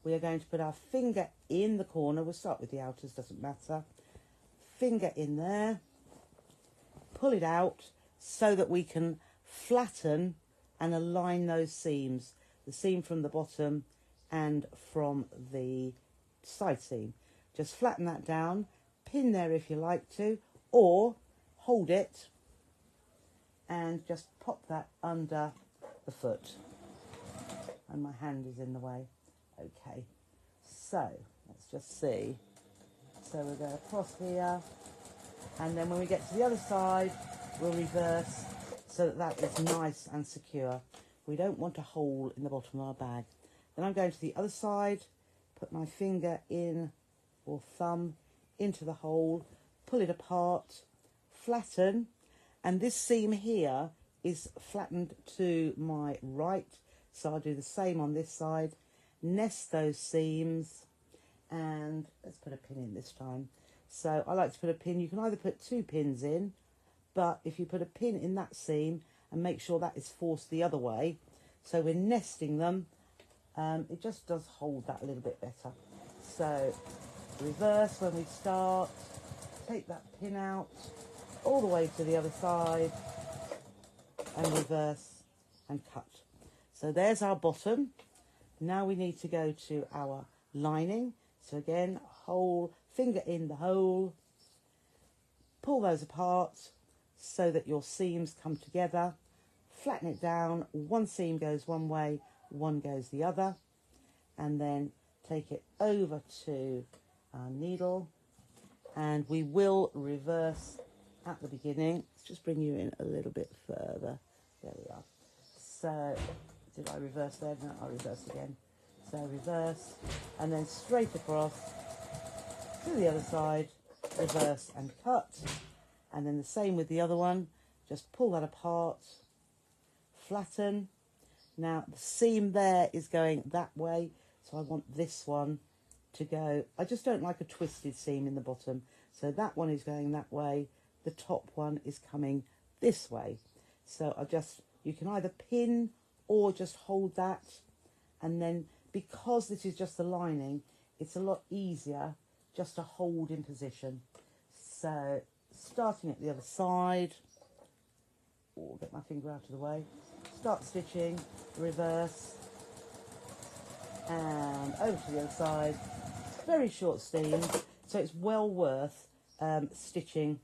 We are going to put our finger in the corner. We'll start with the outers, doesn't matter. Finger in there, pull it out so that we can flatten and align those seams, the seam from the bottom and from the side seam. Just flatten that down, pin there if you like to, or hold it and just pop that under the foot. And my hand is in the way. Okay, so let's just see. So we're going across here, and then when we get to the other side, we'll reverse so that is nice and secure. We don't want a hole in the bottom of our bag. Then I'm going to the other side, put my finger in, or thumb, into the hole, pull it apart, flatten, and this seam here is flattened to my right, so I'll do the same on this side. Nest those seams, and let's put a pin in this time. So I like to put a pin. You can either put 2 pins in, but if you put a pin in that seam and make sure that is forced the other way, so we're nesting them, it just does hold that a little bit better. So reverse when we start, take that pin out all the way to the other side, and reverse and cut. So there's our bottom. Now we need to go to our lining. So again, hole, finger in the hole, pull those apart so that your seams come together, flatten it down, one seam goes one way, one goes the other, and then take it over to our needle, and we will reverse at the beginning. Let's just bring you in a little bit further. There we are. So, did I reverse there? No, I'll reverse again. So reverse, and then straight across to the other side, reverse and cut. And then the same with the other one. Just pull that apart, flatten. Now the seam there is going that way, so I want this one to go. I just don't like a twisted seam in the bottom. So that one is going that way. The top one is coming this way. So you can either pin or just hold that, and then because this is just the lining, it's a lot easier just to hold in position. So starting at the other side, get my finger out of the way, start stitching, reverse, and over to the other side. Very short seams, so it's well worth stitching.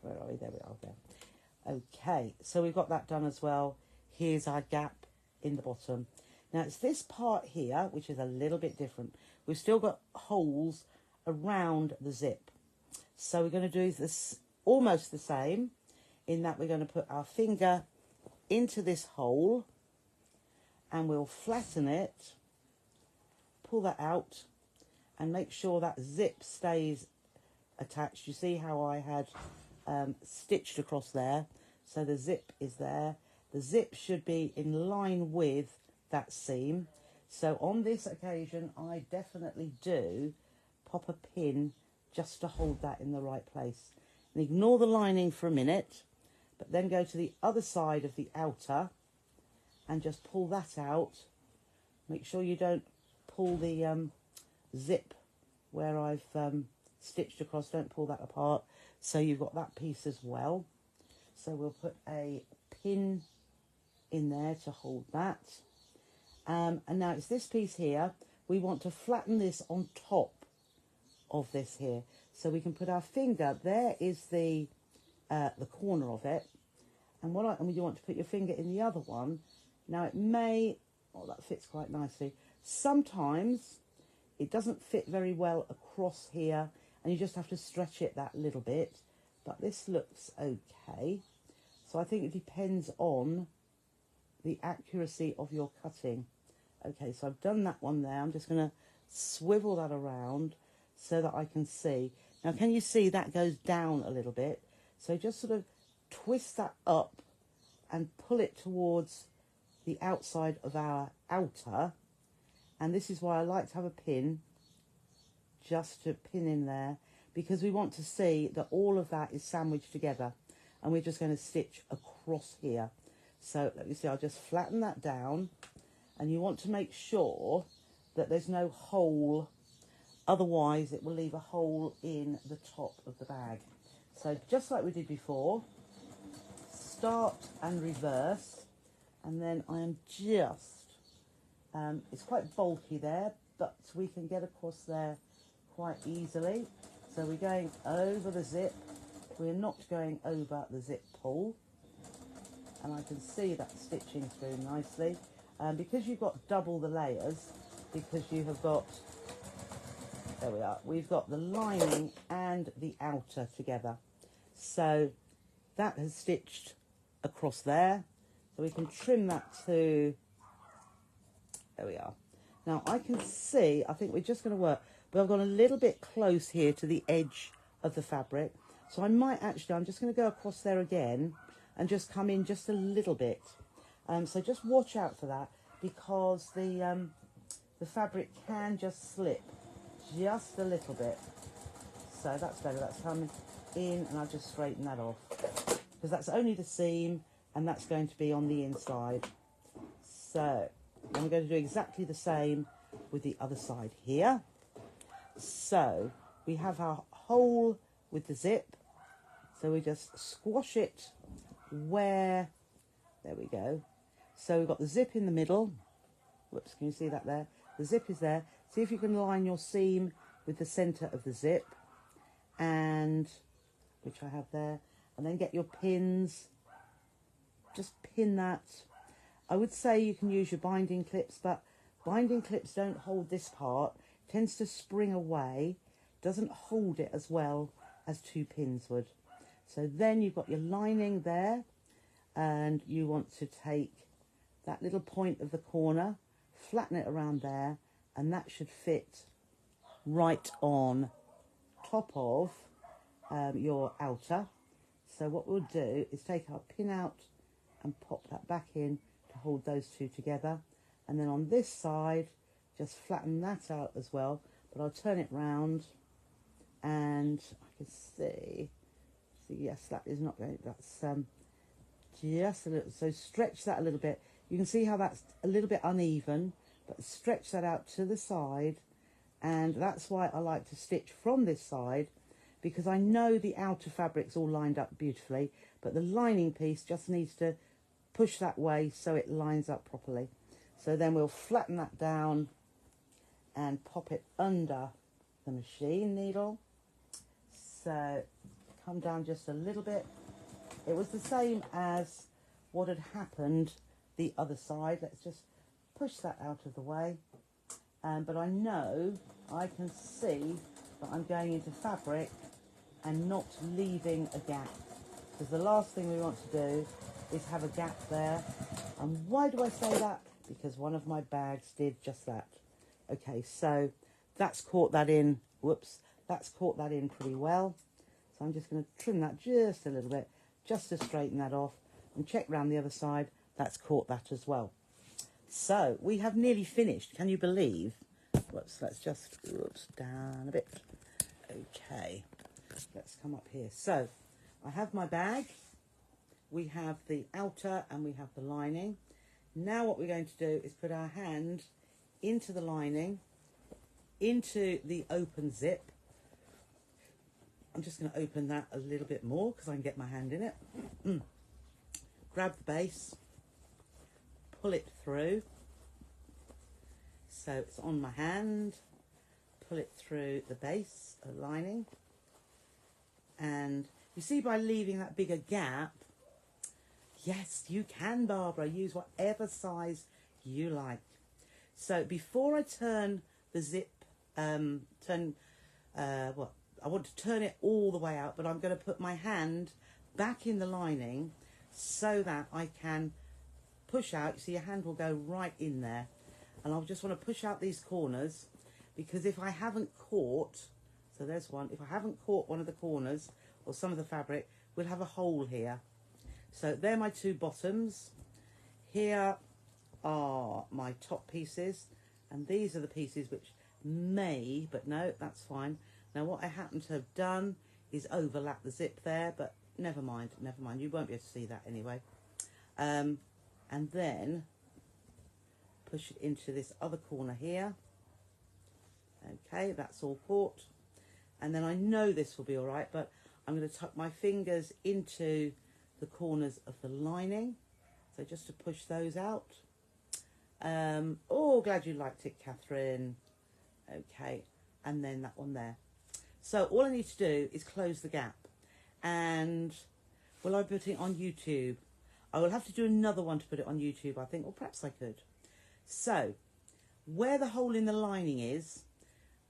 Where are we? There we are. There. Okay, so we've got that done as well. Here's our gap in the bottom. Now it's this part here which is a little bit different. We've still got holes around the zip, so we're going to do this almost the same, in that we're going to put our finger into this hole and we'll flatten it, pull that out, and make sure that zip stays attached. You see how I had stitched across there, so the zip is there. The zip should be in line with that seam. So on this occasion, I definitely do pop a pin just to hold that in the right place. And ignore the lining for a minute, but then go to the other side of the outer and just pull that out. Make sure you don't pull the zip where I've stitched across, don't pull that apart. So you've got that piece as well. So we'll put a pin in there to hold that. And now it's this piece here. We want to flatten this on top of this here. So we can put our finger, there is the corner of it. And you want to put your finger in the other one. Now it may, that fits quite nicely. Sometimes it doesn't fit very well across here, and you just have to stretch it that little bit. But this looks okay. So I think it depends on the accuracy of your cutting. Okay, so I've done that one there. I'm just going to swivel that around so that I can see. Now, can you see that goes down a little bit? So just sort of twist that up and pull it towards the outside of our outer. And this is why I like to have a pin, just to pin in there, because we want to see that all of that is sandwiched together. And we're just going to stitch across here. So let me see, I'll just flatten that down. And you want to make sure that there's no hole, otherwise it will leave a hole in the top of the bag. So just like we did before, start and reverse, and then I am just, it's quite bulky there, but we can get across there quite easily. So we're going over the zip, we're not going over the zip pull, and I can see that stitching through nicely. Because you've got double the layers, because you have got, there we are, we've got the lining and the outer together. So that has stitched across there. So we can trim that to, there we are. Now I can see, I think we're just going to work, but I've gone a little bit close here to the edge of the fabric. So I might actually, I'm just going to go across there again and just come in just a little bit. So just watch out for that, because the fabric can just slip just a little bit. So that's better. That's coming in, and I'll just straighten that off, because that's only the seam, and that's going to be on the inside. So I'm going to do exactly the same with the other side here. So we have our hole with the zip. So we just squash it where, there we go. So we've got the zip in the middle. Whoops, can you see that there? The zip is there. See if you can line your seam with the centre of the zip, and which I have there, and then get your pins. Just pin that. I would say you can use your binding clips, but binding clips don't hold this part. It tends to spring away, doesn't hold it as well as 2 pins would. So then you've got your lining there, and you want to take that little point of the corner, flatten it around there, and that should fit right on top of your outer. So what we'll do is take our pin out and pop that back in to hold those two together, and then on this side just flatten that out as well, but I'll turn it round, and I can see yes, that is not going, that's just a little, so stretch that a little bit. You can see how that's a little bit uneven, but stretch that out to the side, and that's why I like to stitch from this side, because I know the outer fabric's all lined up beautifully, but the lining piece just needs to push that way so it lines up properly. So then we'll flatten that down and pop it under the machine needle. So come down just a little bit. It was the same as what had happened the other side. Let's just push that out of the way. But I know I can see that I'm going into fabric and not leaving a gap, because the last thing we want to do is have a gap there. And why do I say that? Because one of my bags did just that. Okay, so that's caught that in, whoops, that's caught that in pretty well. So I'm just going to trim that just a little bit, just to straighten that off, and check round the other side, that's caught that as well. So we have nearly finished, can you believe? Whoops, let's just, whoops, down a bit. Okay, let's come up here. So I have my bag, we have the outer and we have the lining. Now what we're going to do is put our hand into the lining, into the open zip. I'm just going to open that a little bit more because I can get my hand in it. Grab the base, pull it through. So it's on my hand, pull it through the base lining. And you see, by leaving that bigger gap, yes, you can, Barbara, use whatever size you like. So before I turn the zip, I want to turn it all the way out, but I'm going to put my hand back in the lining so that I can push out. You see, your hand will go right in there. And I'll just want to push out these corners, because if I haven't caught, so there's one, if I haven't caught one of the corners or some of the fabric, we'll have a hole here. So they're my two bottoms. Here are my top pieces, and these are the pieces which may, but no, that's fine. Now what I happen to have done is overlap the zip there, but never mind, you won't be able to see that anyway. And then push it into this other corner here. Okay, that's all caught. And then I know this will be all right, but I'm going to tuck my fingers into the corners of the lining, so just to push those out. Oh, glad you liked it, Catherine. Okay, and then that one there. So all I need to do is close the gap. And will I put it on YouTube? I will have to do another one to put it on YouTube, I think, or perhaps I could. So where the hole in the lining is,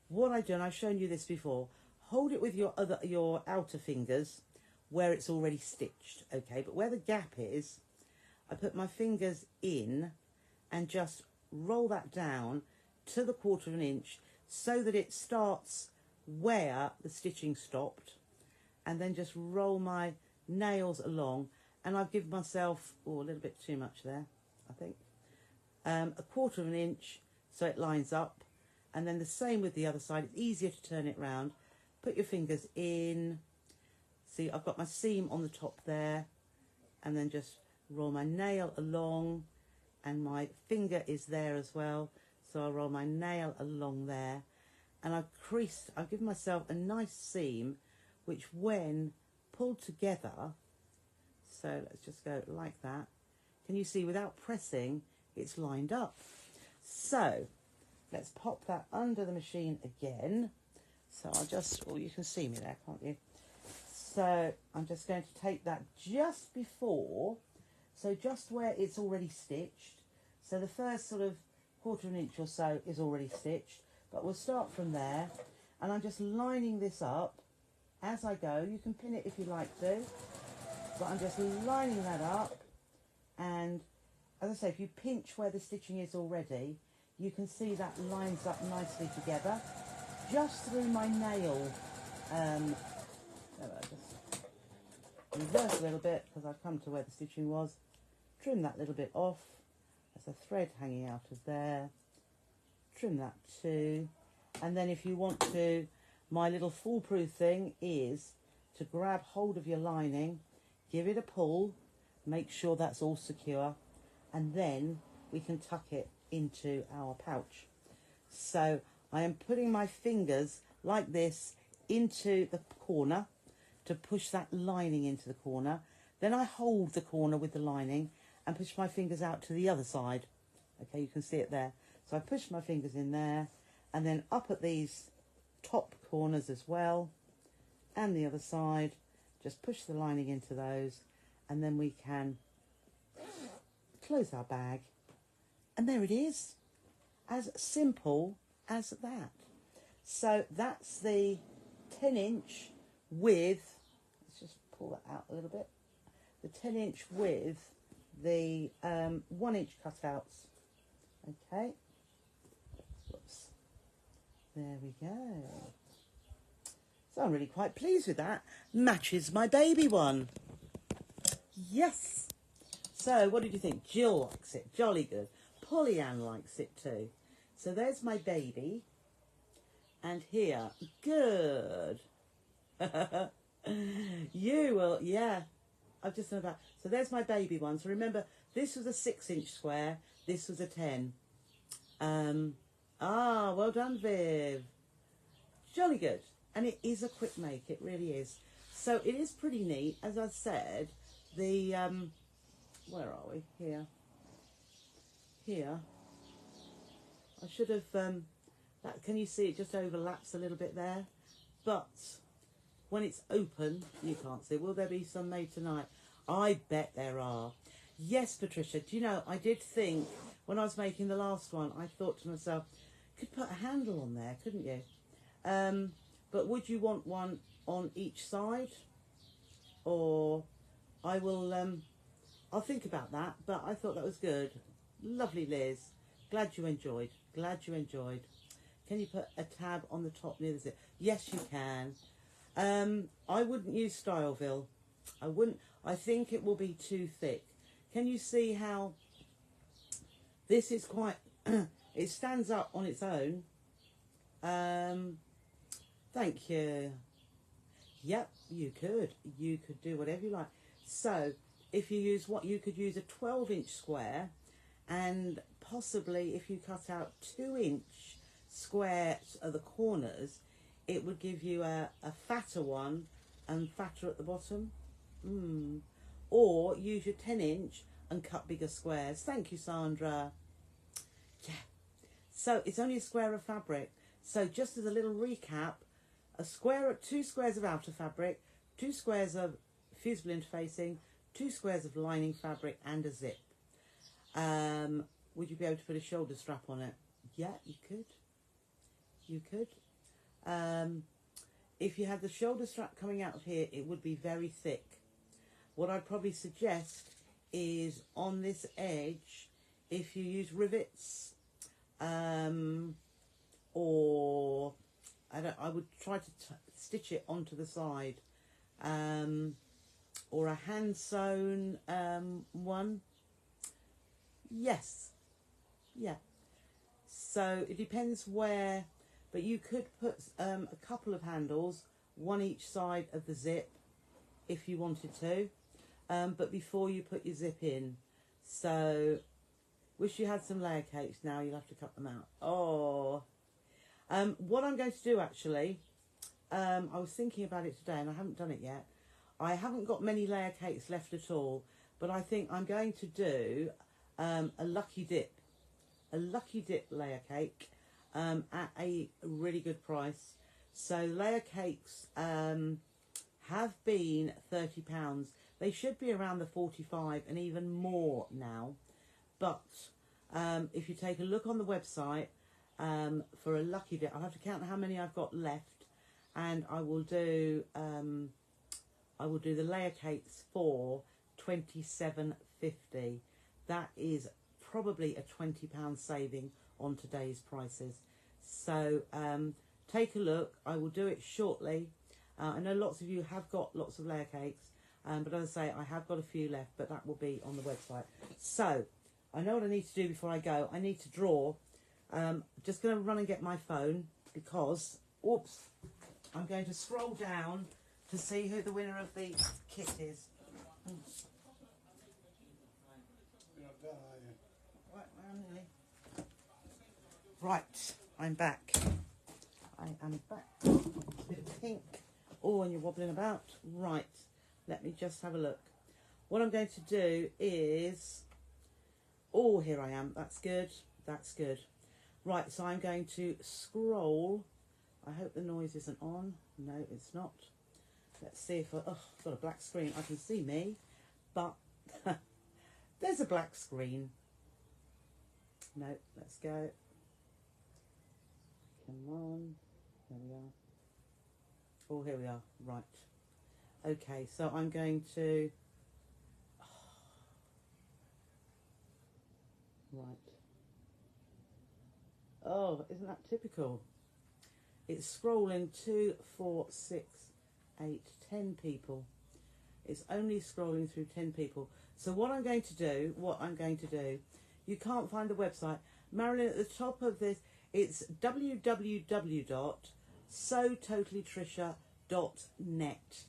what I do, and I've shown you this before, hold it with your outer fingers where it's already stitched, okay? But where the gap is, I put my fingers in and just roll that down to the 1/4 inch so that it starts where the stitching stopped, and then just roll my nails along. And I've given myself, a little bit too much there, I think, a 1/4 inch so it lines up. And then the same with the other side. It's easier to turn it round. Put your fingers in. See, I've got my seam on the top there, and then just roll my nail along, and my finger is there as well, so I'll roll my nail along there, and I've given myself a nice seam which, when pulled together, so let's just go like that, can you see, without pressing, it's lined up. So let's pop that under the machine again. So I'll just, you can see me there, can't you? So I'm just going to take that just before, so just where it's already stitched. So the first sort of 1/4 inch or so is already stitched, but we'll start from there. And I'm just lining this up as I go. You can pin it if you like to, but I'm just lining that up. And as I say, if you pinch where the stitching is already, you can see that lines up nicely together. Just through my nail, just reverse a little bit because I've come to where the stitching was. Trim that little bit off. There's a thread hanging out of there. Trim that too. And then if you want to, my little foolproof thing is to grab hold of your lining, give it a pull, make sure that's all secure, and then we can tuck it into our pouch. So I am putting my fingers like this into the corner to push that lining into the corner. Then I hold the corner with the lining and push my fingers out to the other side. Okay, you can see it there. So I push my fingers in there and then up at these top corners as well, and the other side, just push the lining into those, and then we can close our bag. And there it is, as simple as that. So that's the 10-inch with, let's just pull that out a little bit, the 10-inch with the 1-inch cutouts. Okay, whoops, there we go. So I'm really quite pleased with that. Matches my baby one. Yes. So what did you think? Jill likes it, jolly good. Pollyann likes it too. So there's my baby. And here, good. You will, yeah. I've just done about. So there's my baby one. So remember, this was a 6-inch square. This was a 10. Well done, Viv. Jolly good. And it is a quick make. It really is. So it is pretty neat. As I said, the, where are we? Here. Here. I should have, that, can you see it just overlaps a little bit there? But when it's open, you can't see. Will there be some made tonight? I bet there are. Yes, Patricia. Do you know, I did think, when I was making the last one, I thought to myself, could put a handle on there, couldn't you? But would you want one on each side? Or I will, I'll think about that, but I thought that was good. Lovely, Liz. Glad you enjoyed. Glad you enjoyed. Can you put a tab on the top near the zip? Yes, you can. I wouldn't use Styleville. I wouldn't. I think it will be too thick. Can you see how this is quite... it stands up on its own. Thank you. Yep, you could. You could do whatever you like. So, if you use what, you could use a 12-inch square, and possibly if you cut out 2-inch squares at the corners, it would give you a fatter one and fatter at the bottom. Or use your 10-inch and cut bigger squares. Thank you, Sandra. Yeah. So it's only a square of fabric. So just as a little recap, a square, 2 squares of outer fabric, 2 squares of fusible interfacing, 2 squares of lining fabric, and a zip. Would you be able to put a shoulder strap on it? Yeah, you could. You could. If you had the shoulder strap coming out of here, it would be very thick. What I'd probably suggest is on this edge, if you use rivets, or I would try to stitch it onto the side, or a hand sewn one. Yes, yeah. So it depends where, but you could put a couple of handles, one each side of the zip, if you wanted to, but before you put your zip in. So, wish you had some layer cakes. Now you'll have to cut them out. Oh. What I'm going to do actually, I was thinking about it today and I haven't done it yet. I haven't got many layer cakes left at all, but I think I'm going to do a lucky dip layer cake. at a really good price. So layer cakes have been £30. They should be around the 45 and even more now. But if you take a look on the website for a lucky dip, I'll have to count how many I've got left, and I will do the layer cakes for £27.50. That is probably a £20 saving on today's prices. So take a look. I will do it shortly. I know lots of you have got lots of layer cakes, but as I say, I have got a few left, but that will be on the website. So I know what I need to do before I go. I need to draw. Just going to run and get my phone because, oops, I'm going to scroll down to see who the winner of the kit is. Right, I'm back. I am back. Bit of pink. Oh, and you're wobbling about. Right, let me just have a look. What I'm going to do is... Oh, here I am. That's good. That's good. Right, so I'm going to scroll. I hope the noise isn't on. No, it's not. Let's see if I've got a black screen. I can see me, but there's a black screen. No, let's go. Come on. There we are. Oh, here we are. Right. Okay, so I'm going to... Right. Oh, isn't that typical? It's scrolling 2, 4, 6, 8, 10 people. It's only scrolling through 10 people. So what I'm going to do, you can't find the website. Marilyn, at the top of this, it's www.sototallytrisha.net.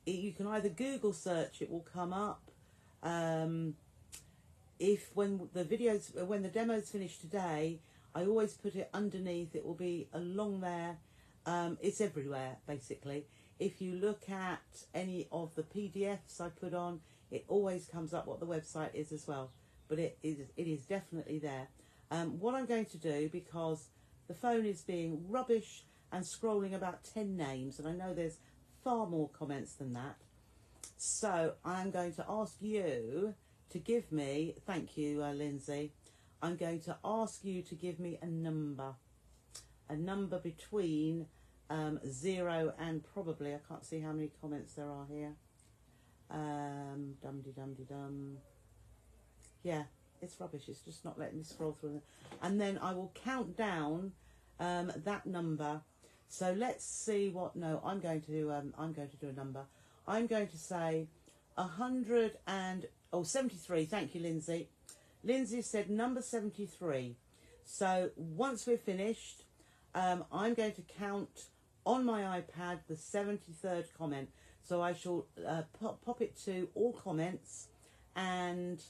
You can either Google search, it will come up. When the demo's finished today, I always put it underneath. It will be along there. It's everywhere, basically. If you look at any of the PDFs I put on, it always comes up what the website is as well. But it is definitely there. What I'm going to do, because the phone is being rubbish and scrolling about 10 names, and I know there's far more comments than that, so I'm going to ask you to give me, thank you, Lindsay, I'm going to ask you to give me a number between 0 and probably, I can't see how many comments there are here, dum-de-dum-de-dum, yeah, it's rubbish, it's just not letting me scroll through them. And then I will count down that number. So let's see what, no, I'm going to do a number. I'm going to say 73. Thank you, Lindsay. Lindsay said number 73. So once we're finished, I'm going to count on my iPad the 73rd comment. So I shall pop it to all comments, and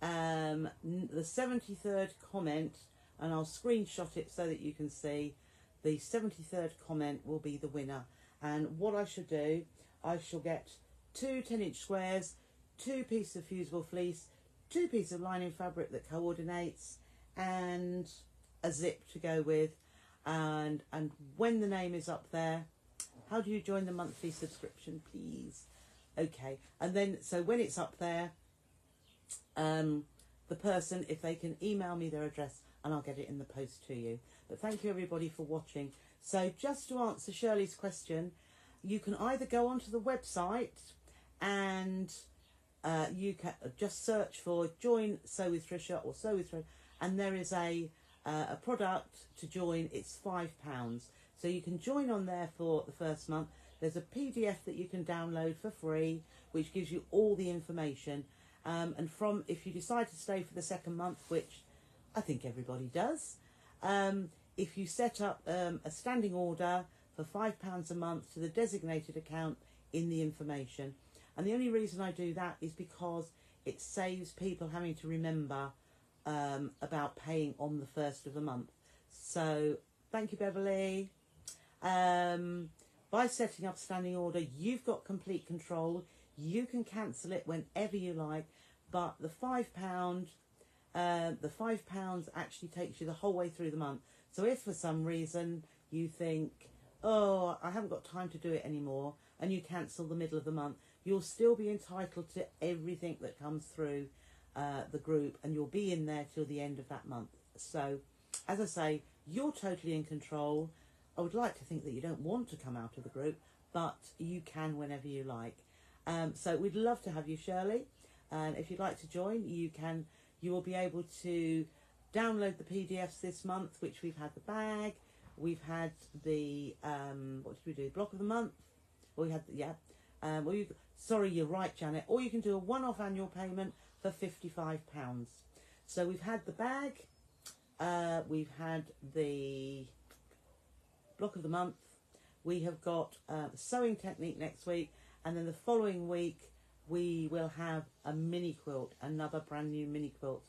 the 73rd comment, and I'll screenshot it so that you can see the 73rd comment will be the winner. And what I should do, I shall get 2 10-inch squares, 2 pieces of fusible fleece, 2 pieces of lining fabric that coordinates, and a zip to go with. And when the name is up there, how do you join the monthly subscription, please? Okay, and then so when it's up there, the person, if they can email me their address, and I'll get it in the post to you. But thank you everybody for watching. So just to answer Shirley's question, you can either go onto the website and you can just search for Join Sew with Trisha or Sew with Trisha, and there is a product to join. It's £5. So you can join on there for the first month. There's a PDF that you can download for free, which gives you all the information. And if you decide to stay for the second month, which I think everybody does, if you set up a standing order for £5 a month to the designated account in the information. And the only reason I do that is because it saves people having to remember about paying on the first of the month. So thank you, Beverly. By setting up standing order, you've got complete control. You can cancel it whenever you like, but the £5 The £5 actually takes you the whole way through the month. So if for some reason you think, oh, I haven't got time to do it anymore, and you cancel the middle of the month, you'll still be entitled to everything that comes through the group, and you'll be in there till the end of that month. So, as I say, you're totally in control. I would like to think that you don't want to come out of the group, but you can whenever you like. So we'd love to have you, Shirley. And if you'd like to join, you can. You will be able to download the PDFs this month, which we've had the bag, we've had the what did we do? Block of the month. Well, we had sorry, you're right, Janet. Or you can do a one-off annual payment for £55. So we've had the bag, we've had the block of the month, we have got sewing technique next week, and then the following week we will have a mini quilt, another brand new mini quilt.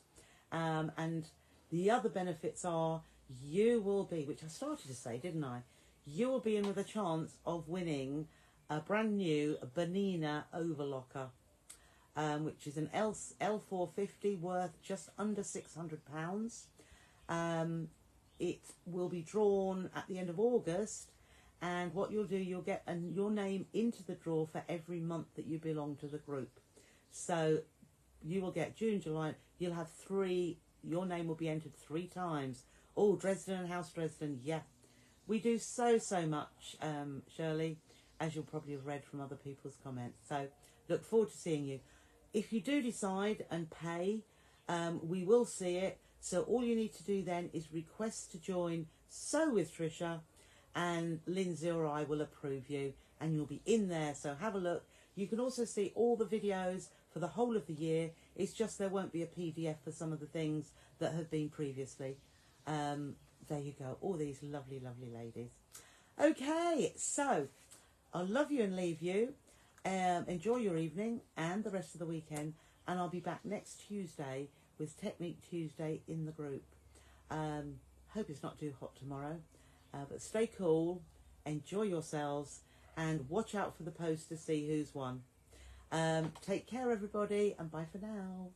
And the other benefits are you will be, which I started to say, didn't I? You will be in with a chance of winning a brand new Bernina overlocker, which is an L450 worth just under £600. It will be drawn at the end of August, and what you'll do, you'll get your name into the draw for every month that you belong to the group. So you will get June, July, you'll have your name will be entered 3 times. Oh, Dresden and House Dresden, yeah. We do so much, Shirley, as you'll probably have read from other people's comments. So look forward to seeing you. If you do decide and pay, we will see it. So all you need to do then is request to join Sew with Trisha, and Lindsay or I will approve you, and you'll be in there. So have a look. You can also see all the videos for the whole of the year. It's just there won't be a PDF for some of the things that have been previously. There you go. All these lovely, lovely ladies. Okay, so I'll love you and leave you. Enjoy your evening and the rest of the weekend, and I'll be back next Tuesday with Technique Tuesday in the group. Hope it's not too hot tomorrow, but stay cool, enjoy yourselves, and watch out for the post to see who's won. Take care, everybody, and bye for now.